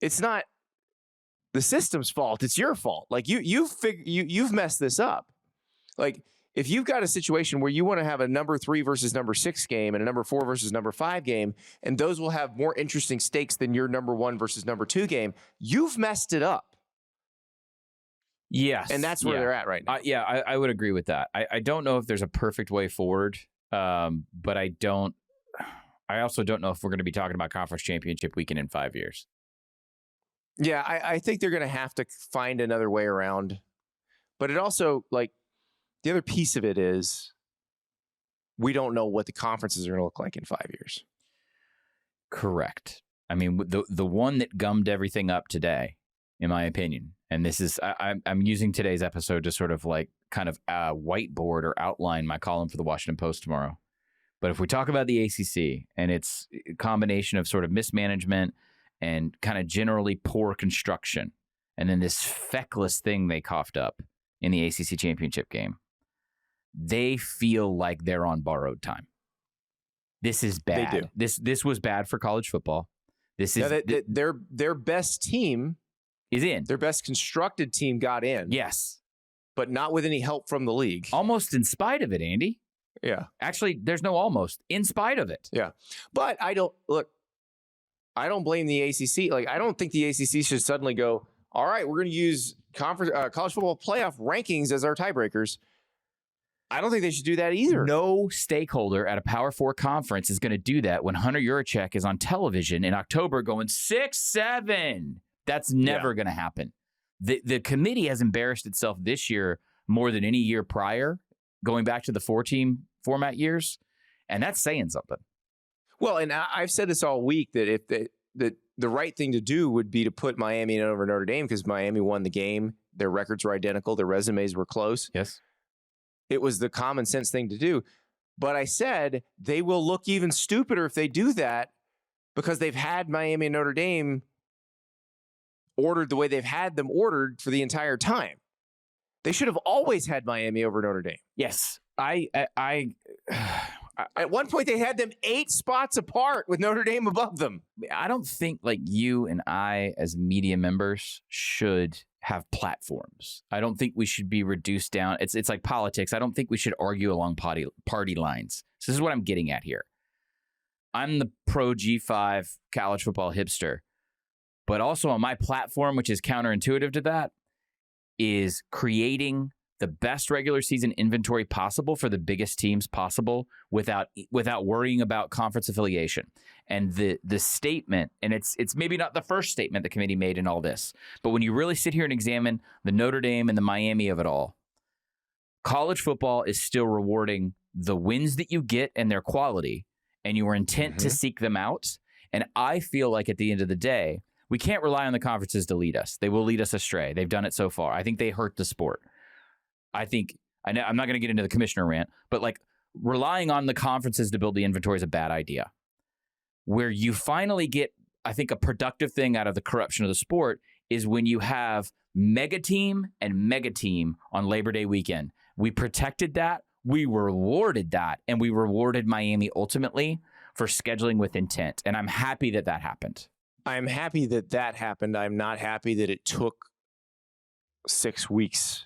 It's not the system's fault. It's your fault. Like you've messed this up. Like if you've got a situation where you want to have a number 3 versus number 6 game and a number 4 versus number 5 game, and those will have more interesting stakes than your number 1 versus number 2 game, you've messed it up. Yes. And that's where they're at right now. I would agree with that. I don't know if there's a perfect way forward, but I also don't know if we're going to be talking about conference championship weekend in 5 years. Yeah, I think they're going to have to find another way around. But it also, like, the other piece of it is we don't know what the conferences are going to look like in 5 years. Correct. I mean, the one that gummed everything up today, in my opinion, and this is, I'm using today's episode to sort of like kind of whiteboard or outline my column for the Washington Post tomorrow. But if we talk about the ACC and its combination of sort of mismanagement and kind of generally poor construction, and then this feckless thing they coughed up in the ACC championship game, they feel like they're on borrowed time. This is bad. They do. This was bad for college football. This is their best team is in. Their best constructed team got in. Yes, but not with any help from the league. Almost in spite of it, Andy. Yeah. Actually, there's no almost. In spite of it. Yeah. But I don't blame the ACC. Like, I don't think the ACC should suddenly go, all right, we're going to use college football playoff rankings as our tiebreakers. I don't think they should do that either. No stakeholder at a Power 4 conference is going to do that when Hunter Yurachek is on television in October going 6-7. That's never going to happen. The committee has embarrassed itself this year more than any year prior, going back to the 4-team format years, and that's saying something. Well, and I've said this all week that if the right thing to do would be to put Miami in over Notre Dame because Miami won the game. Their records were identical. Their resumes were close. Yes. It was the common sense thing to do. But I said they will look even stupider if they do that because they've had Miami and Notre Dame ordered the way they've had them ordered for the entire time. They should have always had Miami over Notre Dame. Yes. At one point, they had them 8 spots apart with Notre Dame above them. I don't think like you and I as media members should have platforms. I don't think we should be reduced down. It's like politics. I don't think we should argue along party lines. So this is what I'm getting at here. I'm the pro G5 college football hipster, but also on my platform, which is counterintuitive to that, is creating the best regular season inventory possible for the biggest teams possible without worrying about conference affiliation. And the statement, and it's maybe not the first statement the committee made in all this, but when you really sit here and examine the Notre Dame and the Miami of it all, college football is still rewarding the wins that you get and their quality and you were intent to seek them out. And I feel like at the end of the day, we can't rely on the conferences to lead us. They will lead us astray. They've done it so far. I think they hurt the sport. I'm not going to get into the commissioner rant, but like relying on the conferences to build the inventory is a bad idea. Where you finally get, I think, a productive thing out of the corruption of the sport is when you have mega team and mega team on Labor Day weekend. We protected that. We rewarded that. And we rewarded Miami ultimately for scheduling with intent. And I'm happy that that happened. I'm happy that that happened. I'm not happy that it took 6 weeks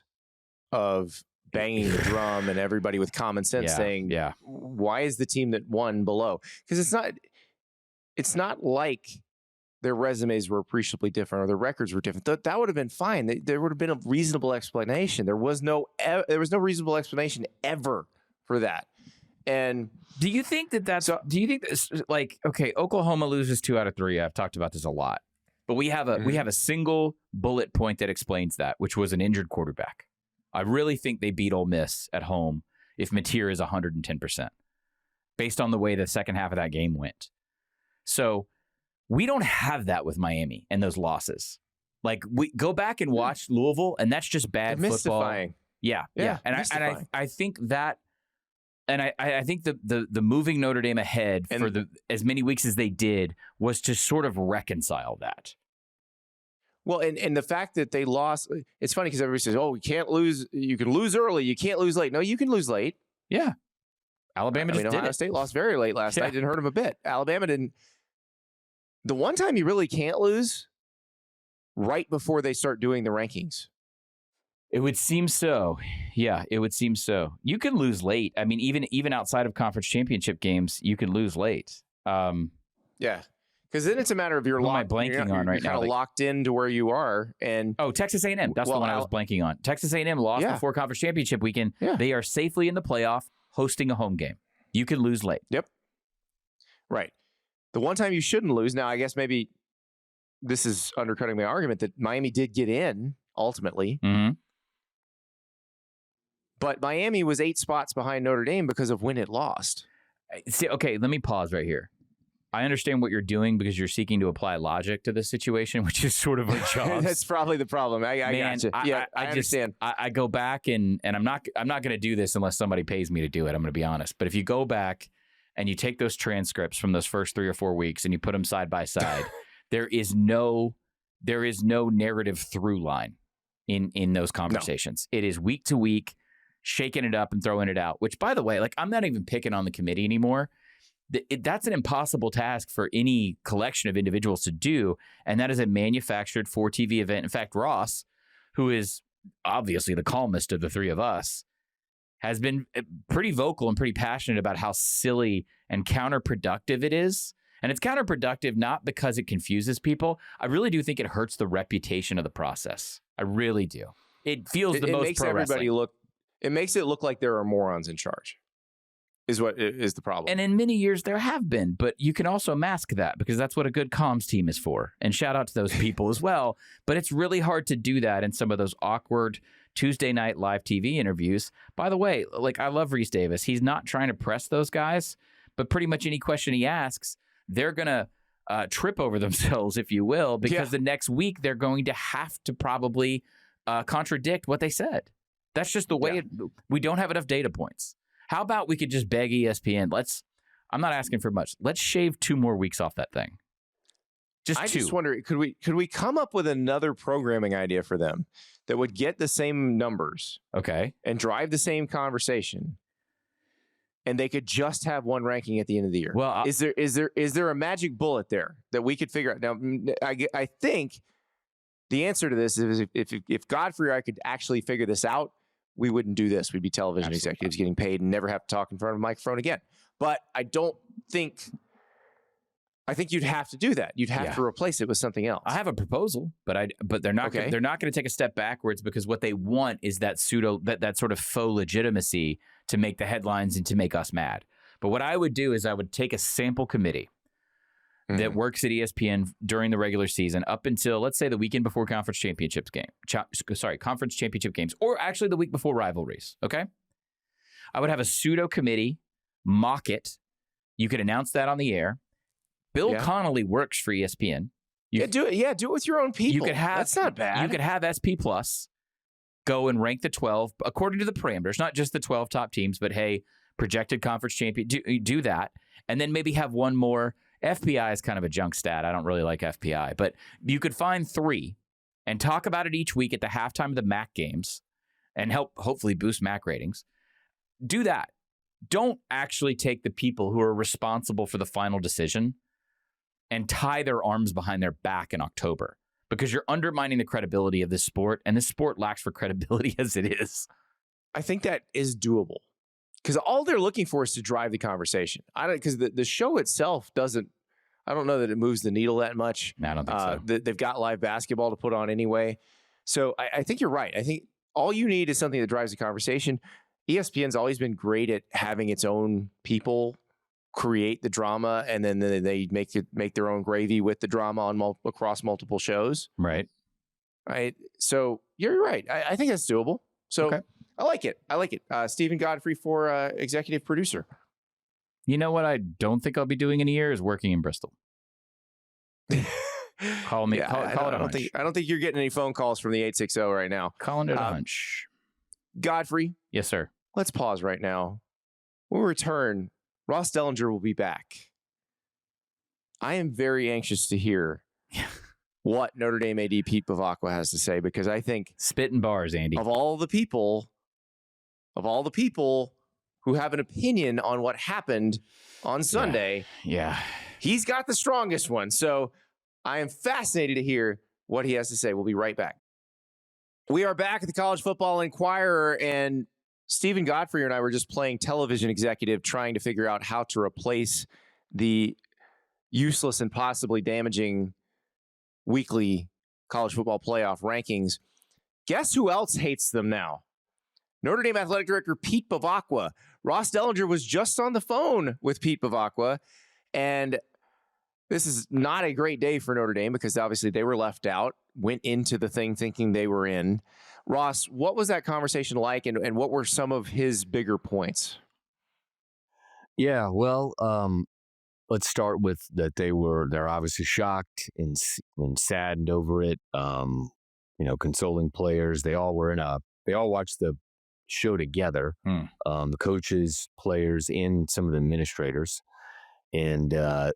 of banging the drum and everybody with common sense saying, why is the team that won below? Because it's not like their resumes were appreciably different or their records were different. That would have been fine. There would have been a reasonable explanation. There was no reasonable explanation ever for that. And do you think Oklahoma loses 2 out of 3? I've talked about this a lot, but we have a single bullet point that explains that, which was an injured quarterback. I really think they beat Ole Miss at home if Mateer is 110%, based on the way the second half of that game went. So we don't have that with Miami and those losses. Like, we go back and watch Louisville, and that's just bad football. Mystifying. Yeah. And I think that, and I think the moving Notre Dame ahead for as many weeks as they did was to sort of reconcile that. Well, and the fact that they lost, it's funny because everybody says, oh, you can't lose. You can lose early. You can't lose late. No, you can lose late. Yeah. Alabama just did Ohio it. State lost very late last night. Didn't hurt them a bit. Alabama didn't. The one time you really can't lose, right before they start doing the rankings. It would seem so. Yeah, it would seem so. You can lose late. I mean, even outside of conference championship games, you can lose late. Yeah. Because then it's a matter of you're locked. What am I blanking on right now? Kind of locked into where you are. And Texas A&M. That's the one I was blanking on. Texas A&M lost before conference championship weekend. Yeah. They are safely in the playoff, hosting a home game. You can lose late. Yep. Right. The one time you shouldn't lose. Now, I guess maybe this is undercutting my argument that Miami did get in ultimately. Mm-hmm. But Miami was 8 spots behind Notre Dame because of when it lost. See, okay, let me pause right here. I understand what you're doing because you're seeking to apply logic to this situation, which is sort of our job. That's probably the problem. I gotcha. I understand. I go back and I'm not going to do this unless somebody pays me to do it. I'm going to be honest. But if you go back and you take those transcripts from those first 3 or 4 weeks and you put them side by side, there is no narrative through line in those conversations. No. It is week to week, shaking it up and throwing it out. Which, by the way, like, I'm not even picking on the committee anymore. That's an impossible task for any collection of individuals to do, and that is a manufactured for TV event. In fact, Ross, who is obviously the calmest of the three of us, has been pretty vocal and pretty passionate about how silly and counterproductive it is. And it's counterproductive not because it confuses people. I really do think it hurts the reputation of the process. I really do. It feels the most makes pro everybody wrestling. It makes it look like there are morons in charge. Is what is the problem. And in many years there have been, but you can also mask that because that's what a good comms team is for. And shout out to those people as well. But it's really hard to do that in some of those awkward Tuesday night live TV interviews. By the way, like, I love Reese Davis. He's not trying to press those guys, but pretty much any question he asks, they're going to trip over themselves, if you will, because the next week they're going to have to probably contradict what they said. That's just the way we don't have enough data points. How about we could just beg ESPN? I'm not asking for much. Let's shave 2 more weeks off that thing. I just wonder, could we come up with another programming idea for them that would get the same numbers, and drive the same conversation, and they could just have one ranking at the end of the year? Well, is there a magic bullet there that we could figure out? Now, I think the answer to this is if Godfrey or I could actually figure this out, we wouldn't do this. We'd be television executives getting paid and never have to talk in front of a microphone again. But I think you'd have to do that. You'd have to replace it with something else. I have a proposal, but they're not going to take a step backwards because what they want is that that sort of faux legitimacy to make the headlines and to make us mad. But what I would do is I would take a sample committee that works at ESPN during the regular season up until, let's say, the weekend before conference championship games, or actually the week before rivalries, okay? I would have a pseudo committee mock it You could announce that on the air. Bill Connolly works for ESPN. Do it with your own people. You could have, that's not bad. You could have SP Plus go and rank the 12 according to the parameters, not just the 12 top teams, but hey, projected conference champion. Do that, and then maybe have one more. FPI is kind of a junk stat. I don't really like FPI, but you could find 3 and talk about it each week at the halftime of the MAC games and hopefully boost MAC ratings. Do that. Don't actually take the people who are responsible for the final decision and tie their arms behind their back in October, because you're undermining the credibility of this sport, and this sport lacks for credibility as it is. I think that is doable, because all they're looking for is to drive the conversation. Because the show itself doesn't. I don't know that it moves the needle that much. No, I don't think so. They've got live basketball to put on anyway. So I think you're right. I think all you need is something that drives the conversation. ESPN's always been great at having its own people create the drama, and then they make their own gravy with the drama across multiple shows. Right. So you're right. I think that's doable. So okay. I like it. Steven Godfrey for executive producer. You know what I don't think I'll be doing in a year is working in Bristol. Call me. Call it a hunch. I don't think you're getting any phone calls from the 860 right now. Calling it a hunch. Godfrey. Yes, sir. Let's pause right now. When we return, Ross Dellenger will be back. I am very anxious to hear what Notre Dame AD Pete Bevacqua has to say, because I think spitting bars, Andy. Of all the people who have an opinion on what happened on Sunday, he's got the strongest one. So I am fascinated to hear what he has to say. We'll be right back. We are back at the College Football Inquirer, and Steven Godfrey and I were just playing television executive, trying to figure out how to replace the useless and possibly damaging weekly college football playoff rankings. Guess who else hates them now? Notre Dame Athletic Director Pete Bevacqua. Ross Dellenger was just on the phone with Pete Bevacqua, and this is not a great day for Notre Dame, because obviously they were left out, went into the thing thinking they were in. Ross, what was that conversation like, and what were some of his bigger points? Yeah, well, let's start with that they're obviously shocked and saddened over it. Consoling players. They all watched the show together. The coaches, players, and some of the administrators. And I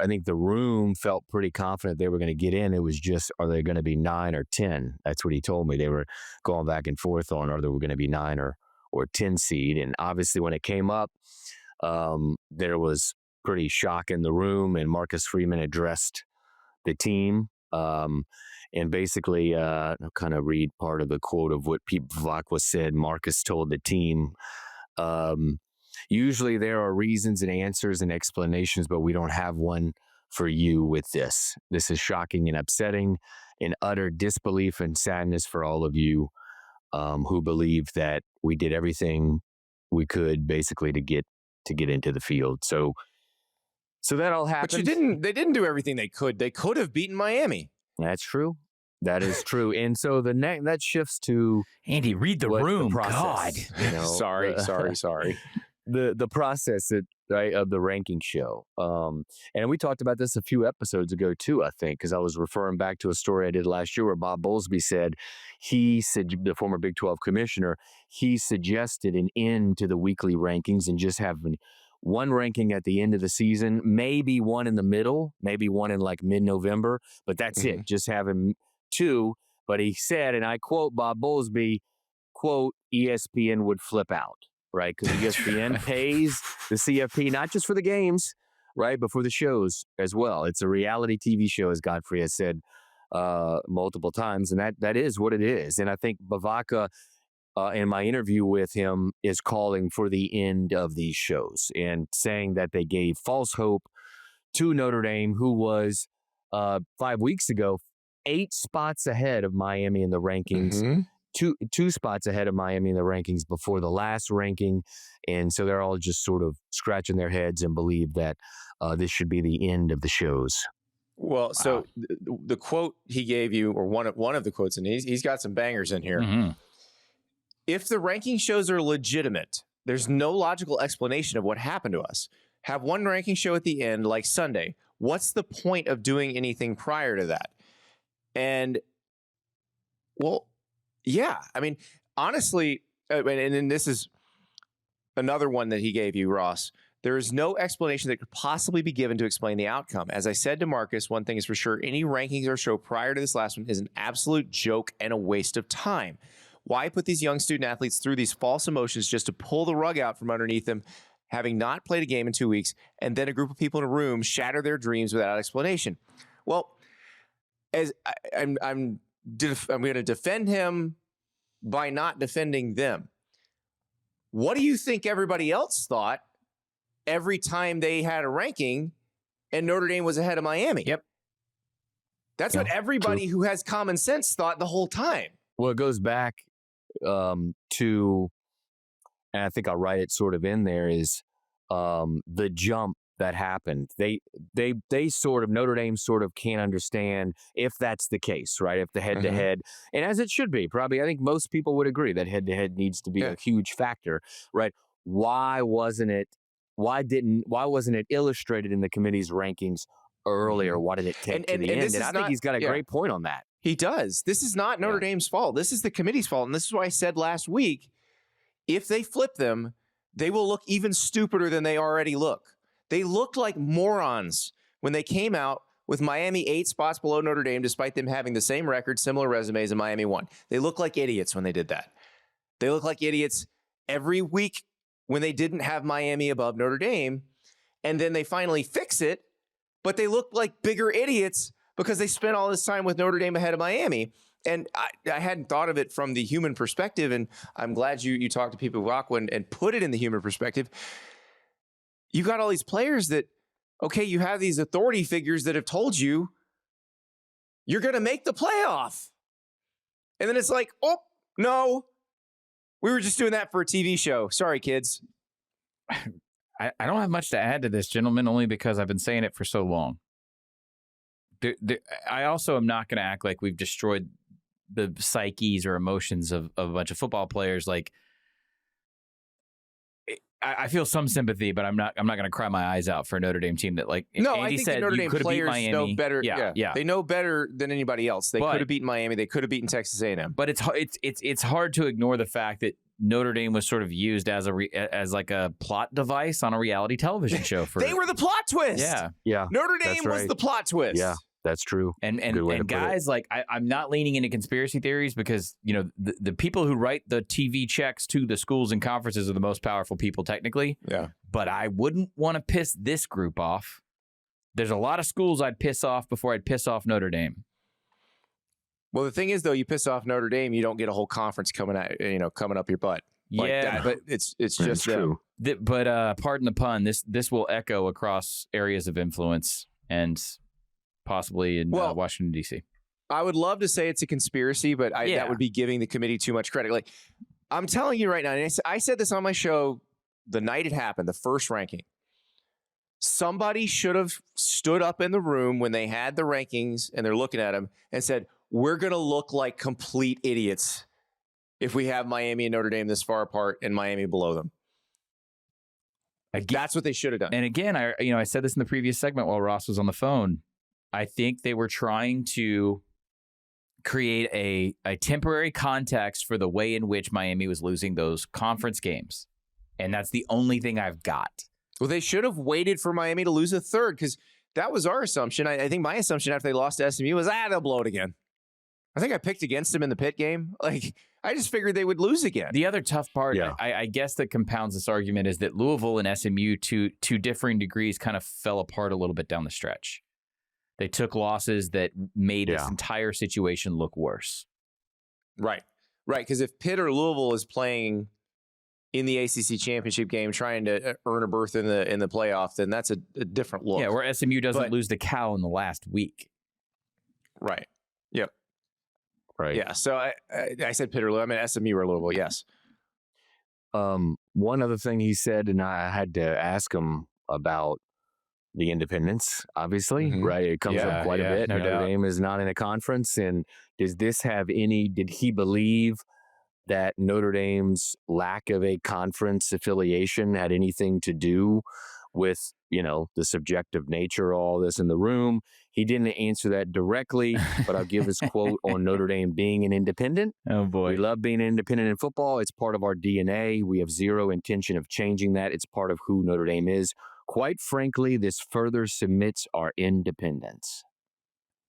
think the room felt pretty confident they were going to get in. It was just, are they going to be 9 or 10? That's what he told me. They were going back and forth on, are they going to be 9 or 10 seed? And obviously when it came up, there was pretty shock in the room, and Marcus Freeman addressed the team. And basically, I'll kind of read part of the quote of what Pete Bevacqua said. Marcus told the team, usually there are reasons and answers and explanations, but we don't have one for you with this. This is shocking and upsetting, and utter disbelief and sadness for all of you who believe that we did everything we could basically to get into the field. So that all happened. But they didn't do everything they could. They could have beaten Miami. That's true. That is true. And so that shifts to Andy, read the room. God. Sorry. The process of the ranking show. And we talked about this a few episodes ago too, I think, because I was referring back to a story I did last year where Bob Bowlesby said, the former Big 12 commissioner, he suggested an end to the weekly rankings and just having one ranking at the end of the season, maybe one in the middle, maybe one in like mid-November, but that's it. Just having 2. But he said, and I quote Bob Bowlesby, quote, ESPN would flip out, right? Because ESPN pays the CFP not just for the games, right, but for the shows as well. It's a reality TV show, as Godfrey has said multiple times, and that is what it is. And I think Bevacqua, in my interview with him, is calling for the end of these shows and saying that they gave false hope to Notre Dame, who was 5 weeks ago 8 spots ahead of Miami in the rankings, two spots ahead of Miami in the rankings before the last ranking. And so they're all just sort of scratching their heads and believe that this should be the end of the shows. Well, so the quote he gave you, or one of the quotes, and he's got some bangers in here. If the ranking shows are legitimate, there's no logical explanation of what happened to us. have one ranking show at the end like Sunday. What's the point of doing anything prior to that? And, well, yeah. I mean, honestly, and this is another one that he gave you, Ross. There is no explanation that could possibly be given to explain the outcome. As I said to Marcus, one thing is for sure, any rankings or show prior to this last one is an absolute joke and a waste of time. Why put these young student athletes through these false emotions just to pull the rug out from underneath them, having not played a game in 2 weeks, and then a group of people in a room shatter their dreams without explanation? Well, as I'm going to defend him by not defending them. What do you think everybody else thought every time they had a ranking and Notre Dame was ahead of Miami? Yep. That's what everybody who has common sense thought the whole time. Well, it goes back to, and I think I'll write it sort of in there, is the jump that happened. They sort of, Notre Dame sort of can't understand if that's the case, right? If the head-to-head, and as it should be, probably, I think most people would agree that head-to-head needs to be a huge factor, right? Why wasn't it illustrated in the committee's rankings earlier? Why did it take to the end? And I think he's got a great point on that. He does. This is not Notre Dame's fault. This is the committee's fault. And this is why I said last week, if they flip them, they will look even stupider than they already look. They looked like morons when they came out with Miami 8 spots below Notre Dame, despite them having the same record, similar resumes, and Miami 1. They looked like idiots when they did that. They looked like idiots every week when they didn't have Miami above Notre Dame, and then they finally fix it, but they looked like bigger idiots because they spent all this time with Notre Dame ahead of Miami. And I hadn't thought of it from the human perspective, and I'm glad you talked to people Bevacqua and put it in the human perspective. You got all these players that, okay, you have these authority figures that have told you you're going to make the playoff. And then it's like, oh, no, we were just doing that for a TV show. Sorry, kids. I don't have much to add to this, gentlemen, only because I've been saying it for so long. I also am not going to act like we've destroyed the psyches or emotions of a bunch of football players. Like, I feel some sympathy, but I'm not going to cry my eyes out for a Notre Dame team that, like, no, Andy I think said, the Notre Dame players know better. Yeah. They know better than anybody else. They could have beaten Miami. They could have beaten Texas A&M. But it's hard to ignore the fact that Notre Dame was sort of used as like a plot device on a reality television show. They were the plot twist. Yeah. Notre Dame was the plot twist. Yeah. That's true. And guys, like, I'm not leaning into conspiracy theories because, you know, the people who write the TV checks to the schools and conferences are the most powerful people technically. Yeah. But I wouldn't want to piss this group off. There's a lot of schools I'd piss off before I'd piss off Notre Dame. Well, the thing is, though, you piss off Notre Dame, you don't get a whole conference coming up your butt. Like that. But it's just true. But pardon the pun, this will echo across areas of influence and possibly in Washington, D.C. I would love to say it's a conspiracy, but that would be giving the committee too much credit. Like, I'm telling you right now, and I said this on my show the night it happened, the first ranking. Somebody should have stood up in the room when they had the rankings and they're looking at them and said, we're going to look like complete idiots if we have Miami and Notre Dame this far apart and Miami below them. That's what they should have done. And again, I said this in the previous segment while Ross was on the phone. I think they were trying to create a temporary context for the way in which Miami was losing those conference games. And that's the only thing I've got. Well, they should have waited for Miami to lose a third because that was our assumption. I think my assumption after they lost to SMU was, they'll blow it again. I think I picked against them in the Pitt game. Like, I just figured they would lose again. The other tough part, I guess, that compounds this argument is that Louisville and SMU, to differing degrees, kind of fell apart a little bit down the stretch. They took losses that made this entire situation look worse. Right. Because if Pitt or Louisville is playing in the ACC championship game, trying to earn a berth in the playoff, then that's a different look. Yeah, where SMU doesn't lose to Cal in the last week. Right. Yep. Right. Yeah. So I said Pitt or Louisville. I mean SMU or Louisville. Yes. One other thing he said, and I had to ask him about the independence, obviously, right? It comes up quite a bit. No Notre doubt. Dame is not in a conference. And did he believe that Notre Dame's lack of a conference affiliation had anything to do with, the subjective nature of all this in the room. He didn't answer that directly, but I'll give his quote on Notre Dame being an independent. Oh, boy. We love being independent in football. It's part of our DNA. We have zero intention of changing that. It's part of who Notre Dame is. Quite frankly, this further cements our independence.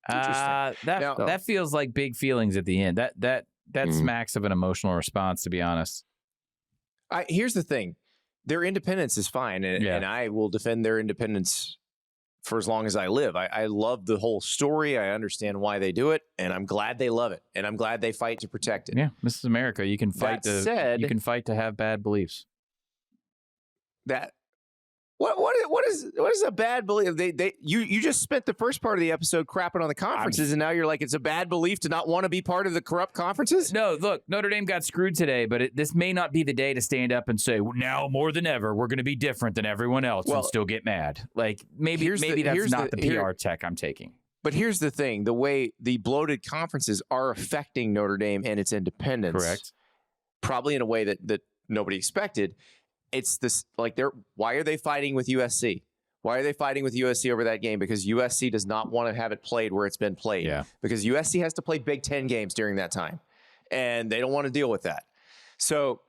That feels like big feelings at the end. That smacks of an emotional response, to be honest. Here's the thing. Their independence is fine, and I will defend their independence for as long as I live. I love the whole story. I understand why they do it, and I'm glad they love it, and I'm glad they fight to protect it. Yeah, this is America. You can fight you can fight to have bad beliefs. What is a bad belief? You just spent the first part of the episode crapping on the conferences, and now you're like, it's a bad belief to not want to be part of the corrupt conferences? No, look, Notre Dame got screwed today, but this may not be the day to stand up and say, well, now more than ever, we're going to be different than everyone else and still get mad. Like maybe that's not the PR tech I'm taking. But here's the thing: the way the bloated conferences are affecting Notre Dame and its independence, correct? Probably in a way that nobody expected. It's this, like, why are they fighting with USC? Why are they fighting with USC over that game? Because USC does not want to have it played where it's been played. Yeah. Because USC has to play Big Ten games during that time, and they don't want to deal with that. So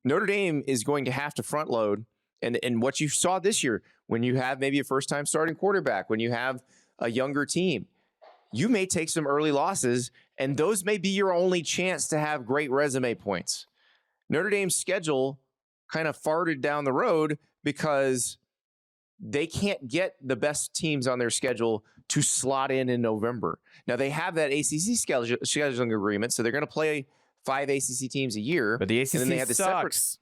Notre Dame is going to have to front load. And what you saw this year, when you have maybe a first-time starting quarterback, when you have a younger team, you may take some early losses, and those may be your only chance to have great resume points. Notre Dame's schedule kind of farted down the road because they can't get the best teams on their schedule to slot in November. Now, they have that ACC scheduling agreement, so they're going to play 5 ACC teams a year. But the ACC and then they have sucks.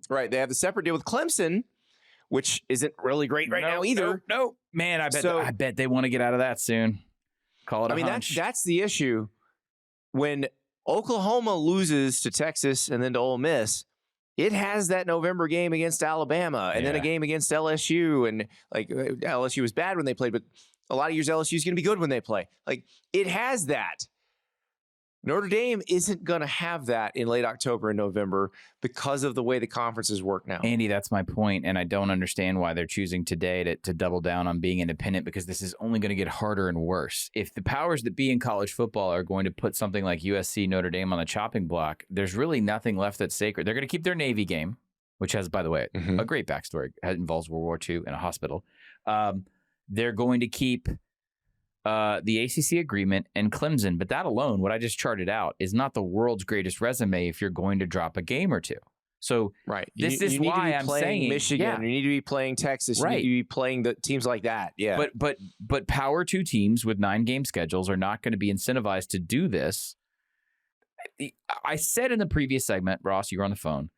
Right, they have the separate deal with Clemson, which isn't really great now either. No. Man, I bet they want to get out of that soon. Call it a hunch. That's the issue. When Oklahoma loses to Texas and then to Ole Miss, it has that November game against Alabama and then a game against LSU. And like LSU was bad when they played, but a lot of years LSU is going to be good when they play. Like it has that. Notre Dame isn't going to have that in late October and November because of the way the conferences work now. Andy, that's my point, and I don't understand why they're choosing today to double down on being independent, because this is only going to get harder and worse. If the powers that be in college football are going to put something like USC, Notre Dame on the chopping block, there's really nothing left that's sacred. They're going to keep their Navy game, which has, by the way, a great backstory. It involves World War II and a hospital. They're going to keep the ACC agreement and Clemson, but that alone, what I just charted out, is not the world's greatest resume if you're going to drop a game or two. So right, this is why I'm saying Michigan. You need to be playing Texas. You need to be playing the teams like that. Yeah, but Power 2 teams with 9-game schedules are not going to be incentivized to do this. I said in the previous segment, Ross, you were on the phone,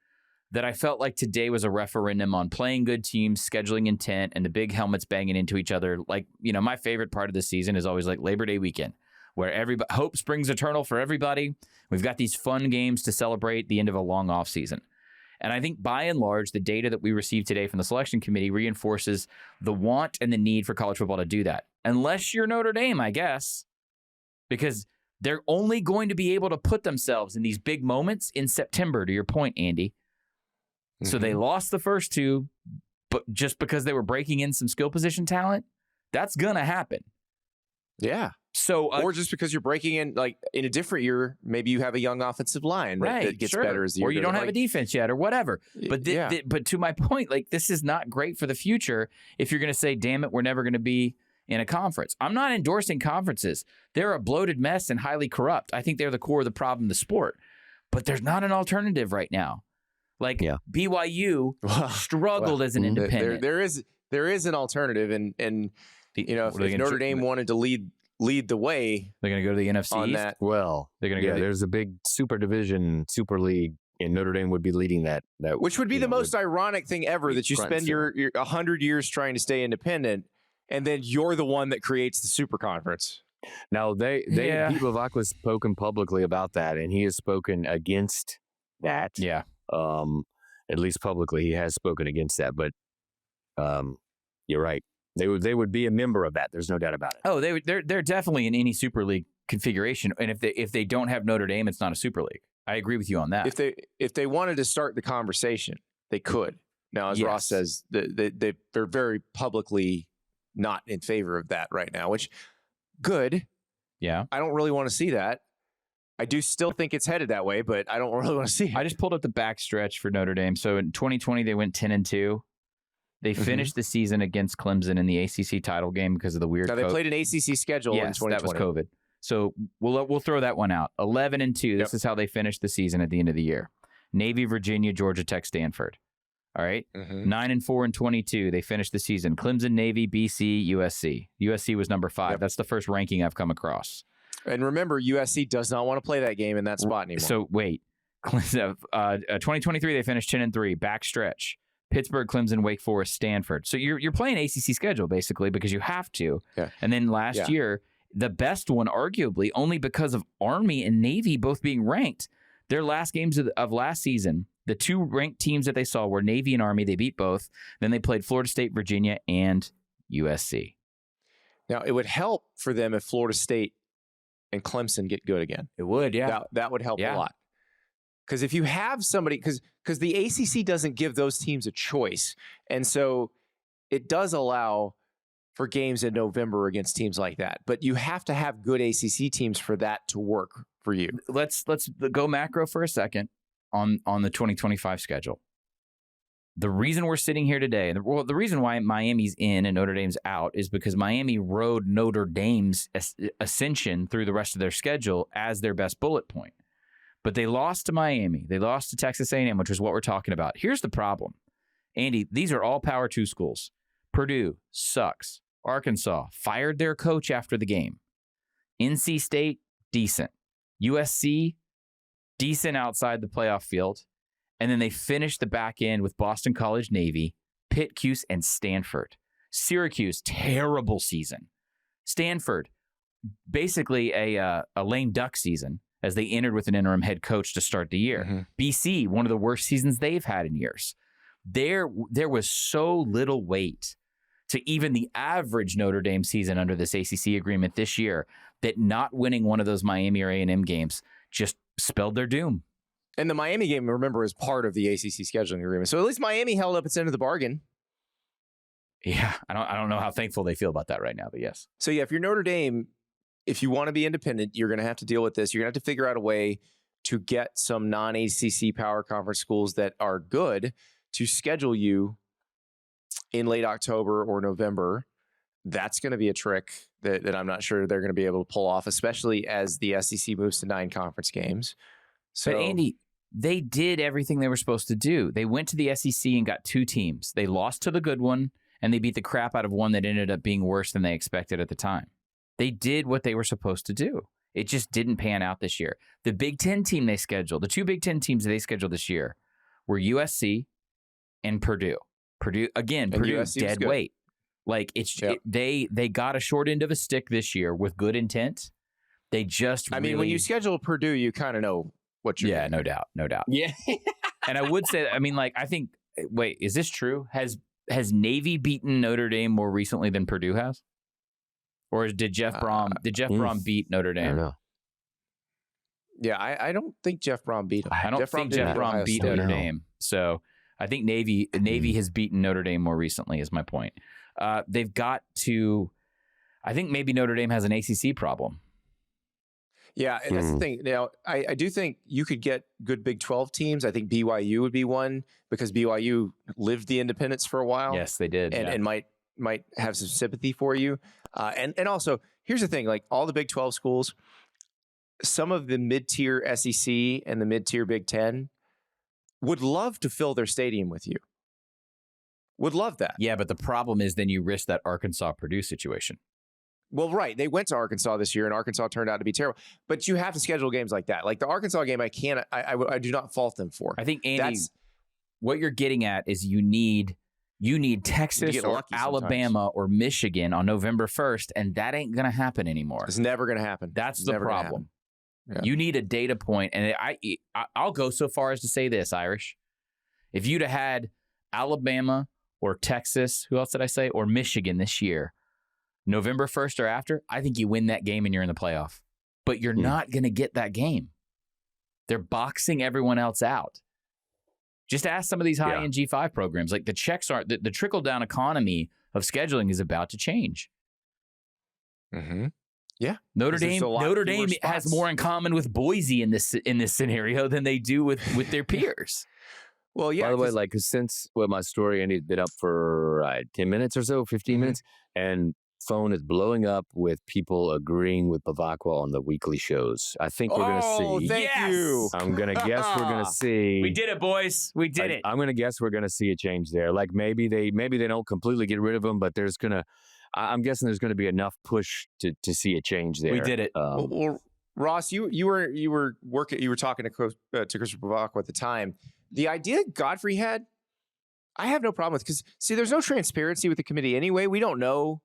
that I felt like today was a referendum on playing good teams, scheduling intent, and the big helmets banging into each other. Like, my favorite part of the season is always like Labor Day weekend, where everybody hope springs eternal for everybody. We've got these fun games to celebrate the end of a long off season. And I think by and large, the data that we received today from the selection committee reinforces the want and the need for college football to do that. Unless you're Notre Dame, I guess, because they're only going to be able to put themselves in these big moments in September, to your point, Andy. So they lost the first two, but just because they were breaking in some skill position talent, that's going to happen. Yeah. So, or just because you're breaking in, like in a different year, maybe you have a young offensive line that gets better as the year goes on. Or you don't have like, a defense yet or whatever. But but to my point, like this is not great for the future if you're going to say, damn it, we're never going to be in a conference. I'm not endorsing conferences. They're a bloated mess and highly corrupt. I think they're the core of the problem in the sport. But there's not an alternative right now. Like BYU struggled as an independent. There is an alternative, and if Notre Dame wanted to lead the way, they're going to go to the NFC on East? that. Well, they're going to go. There's a big super division, super league, and Notre Dame would be leading that. Which would be the most ironic thing ever, that you spend your 100 years trying to stay independent, and then you're the one that creates the super conference. Now Pete Bevacqua has spoken publicly about that, and he has spoken against that. Yeah. At least publicly, he has spoken against that. But you're right; they would be a member of that. There's no doubt about it. Oh, they're definitely in any Super League configuration. And if they don't have Notre Dame, it's not a Super League. I agree with you on that. If they wanted to start the conversation, they could. Now, as Ross says, they're very publicly not in favor of that right now, which good. Yeah. I don't really want to see that. I do still think it's headed that way, but I don't really want to see it. I just pulled up the backstretch for Notre Dame. So in 2020, they went 10-2. They finished the season against Clemson in the ACC title game because of the weird. Now, they played an ACC schedule in 2020. That was COVID. So we'll throw that one out. 11-2. This is how they finished the season at the end of the year. Navy, Virginia, Georgia Tech, Stanford. All right. 9-4 and 22. They finished the season. Clemson, Navy, BC, USC. USC was number 5. Yep. That's the first ranking I've come across. And remember, USC does not want to play that game in that spot anymore. So wait, 2023 they finished 10-3, backstretch. Pittsburgh, Clemson, Wake Forest, Stanford. So you're playing ACC schedule basically because you have to. Yeah. And then last year, the best one arguably only because of Army and Navy both being ranked. Their last games of last season, the 2 ranked teams that they saw were Navy and Army. They beat both. Then they played Florida State, Virginia, and USC. Now, it would help for them if Florida State and Clemson get good again. It would, yeah. That would help a lot. Because if you have somebody, because the ACC doesn't give those teams a choice. And so it does allow for games in November against teams like that. But you have to have good ACC teams for that to work for you. Let's go macro for a second on the 2025 schedule. The reason we're sitting here today, and the reason why Miami's in and Notre Dame's out is because Miami rode Notre Dame's ascension through the rest of their schedule as their best bullet point. But they lost to Miami. They lost to Texas A&M, which is what we're talking about. Here's the problem. Andy, these are all Power 2 schools. Purdue sucks. Arkansas fired their coach after the game. NC State, decent. USC, decent outside the playoff field. And then they finished the back end with Boston College, Navy, Pitt, Cuse, and Stanford. Syracuse, terrible season. Stanford, basically a lame duck season as they entered with an interim head coach to start the year. BC, one of the worst seasons they've had in years. There was so little weight to even the average Notre Dame season under this ACC agreement this year that not winning one of those Miami or A&M games just spelled their doom. And the Miami game, remember, is part of the ACC scheduling agreement. So at least Miami held up its end of the bargain. Yeah, I don't know how thankful they feel about that right now, but yes. So yeah, if you're Notre Dame, if you want to be independent, you're going to have to deal with this. You're going to have to figure out a way to get some non-ACC power conference schools that are good to schedule you in late October or November. That's going to be a trick that I'm not sure they're going to be able to pull off, especially as the SEC moves to 9 conference games. So, but Andy, they did everything they were supposed to do. They went to the SEC and got 2 teams. They lost to the good one, and they beat the crap out of one that ended up being worse than they expected at the time. They did what they were supposed to do. It just didn't pan out this year. The Big Ten team they scheduled, the 2 Big Ten teams they scheduled this year were USC and Purdue. Purdue USC dead weight. Like they got a short end of a stick this year with good intent. They just mean, when you schedule Purdue, you kind of know what you're doing. No doubt. Yeah. And I would say, wait, is this true? Has Navy beaten Notre Dame more recently than Purdue has? Or did Jeff Brom beat Notre Dame? I don't know. Yeah, I don't think Jeff Brom beat him. I don't think Jeff Brom beat Notre Dame. So I think Navy has beaten Notre Dame more recently is my point. They've got to, I think maybe Notre Dame has an ACC problem. Yeah, and that's the thing. Now, I do think you could get good Big 12 teams. I think BYU would be one because BYU lived the independence for a while. Yes, they did. And might have some sympathy for you. And also, here's the thing, like all the Big 12 schools, some of the mid-tier SEC and the mid-tier Big 10 would love to fill their stadium with you. Would love that. Yeah, but the problem is then you risk that Arkansas-Purdue situation. Well, right. They went to Arkansas this year, and Arkansas turned out to be terrible. But you have to schedule games like that. Like the Arkansas game, I do not fault them for. I think, Andy, what you're getting at is you need Texas or Alabama or Michigan on November 1st, and that ain't going to happen anymore. It's never going to happen. That's the problem. Yeah. You need a data point, and I'll go so far as to say this, Irish. If you'd have had Alabama or Texas, who else did I say, or Michigan this year, November 1st or after, I think you win that game and you're in the playoff. But you're not going to get that game. They're boxing everyone else out. Just ask some of these high-end G5 programs. Like the checks aren't, the trickle-down economy of scheduling is about to change. Mm-hmm. Yeah. Notre Dame has more in common with Boise in this scenario than they do with their peers. Well, yeah. By the way, like since my story ended been up for 10 minutes or so, 15 minutes, and phone is blowing up with people agreeing with Bevacqua on the weekly shows. I think we're going to see. Oh, thank you. I'm going to guess we're going to see. We did it, boys. We did it. I'm going to guess we're going to see a change there. Like maybe they don't completely get rid of them, but there's going to. I'm guessing there's going to be enough push to see a change there. We did it. Well, Ross, you were talking to Christopher Bevacqua at the time. The idea Godfrey had, I have no problem with, because see, there's no transparency with the committee anyway. We don't know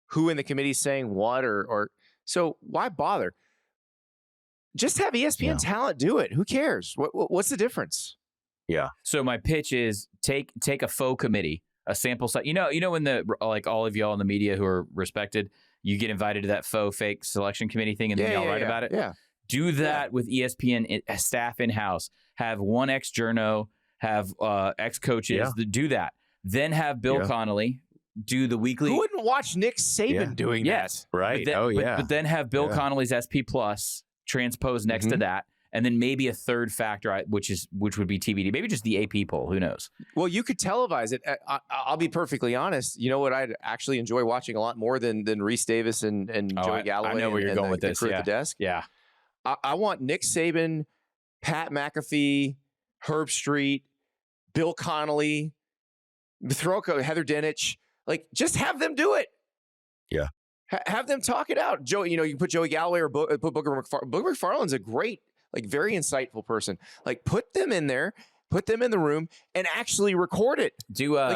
who in the committee is saying what, or so why bother? Just have ESPN talent do it. Who cares? What's the difference? Yeah. So my pitch is take a faux committee. A sample size, you know, when like all of y'all in the media who are respected, you get invited to that faux fake selection committee thing, and then y'all write about it. Yeah, do that with ESPN staff in house. Have one ex-journo, have ex-coaches do that. Then have Bill Connolly do the weekly. Who wouldn't watch Nick Saban doing that? Right. But then have Bill Connolly's SP Plus transpose next to that. And then maybe a third factor, which would be TBD. Maybe just the AP poll. Who knows? Well, you could televise it. I'll be perfectly honest. You know what I'd actually enjoy watching a lot more than Reese Davis and Joey Galloway. I know where you're going with this. Crew at the desk. Yeah. I want Nick Saban, Pat McAfee, Herb Street, Bill Connolly, Heather Dinich. Like, just have them do it. Yeah. Have them talk it out. Joe, you can put Joey Galloway or put Booker McFarland. Booker McFarland's a great, like, very insightful person. Like, put them in there, put them in the room, and actually record it.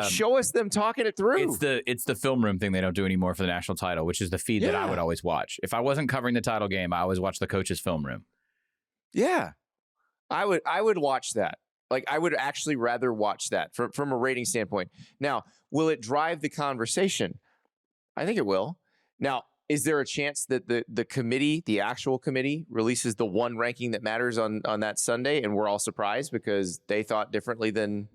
Show us them talking it through. It's the film room thing they don't do anymore for the national title, which is the feed that I would always watch. If I wasn't covering the title game, I always watch the coach's film room. Yeah, I would watch that. Like, I would actually rather watch that from a rating standpoint. Now, will it drive the conversation? I think it will. Now, is there a chance that the committee, the actual committee, releases the one ranking that matters on that Sunday, and we're all surprised because they thought differently than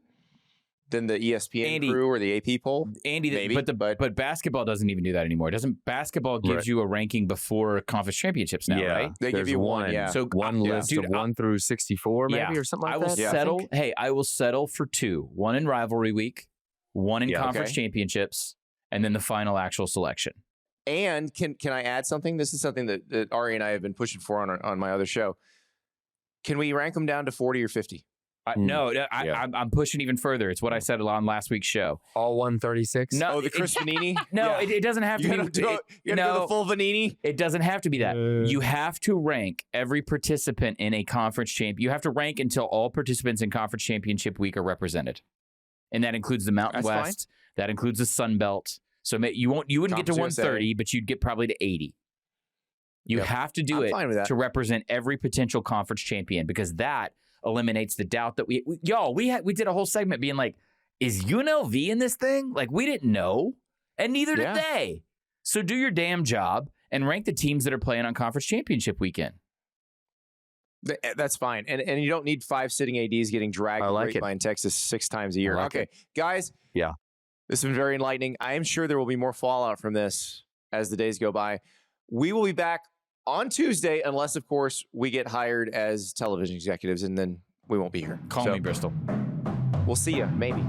the ESPN crew or the AP poll? Andy, maybe, but basketball doesn't even do that anymore. Basketball gives you a ranking before conference championships now, right? They give you one. Yeah. So one list of 1 through 64, maybe, or something like that. I will settle for 2. One in rivalry week, one in conference championships, and then the final actual selection. And can I add something? This is something that Ari and I have been pushing for on my other show. Can we rank them down to 40 or 50? No, I'm pushing even further. It's what I said on last week's show. All 136? No, the Chris Vanini? No, it doesn't have to be. You gotta do the full Vanini? It doesn't have to be that. You have to rank every participant in a conference champ. You have to rank until all participants in conference championship week are represented. And that includes the Mountain West. That includes the Sun Belt. So you wouldn't get to 130, but you'd get probably to 80. You have to do it to represent every potential conference champion, because that eliminates the doubt that we did a whole segment being like, is UNLV in this thing? Like, we didn't know, and neither did they. So do your damn job and rank the teams that are playing on conference championship weekend. That's fine. And you don't need 5 sitting ADs getting dragged to Grapevine, Texas 6 times a year. Okay, guys. Yeah. This has been very enlightening. I am sure there will be more fallout from this as the days go by. We will be back on Tuesday, unless, of course, we get hired as television executives, and then we won't be here. Call me, Bristol. We'll see you, maybe.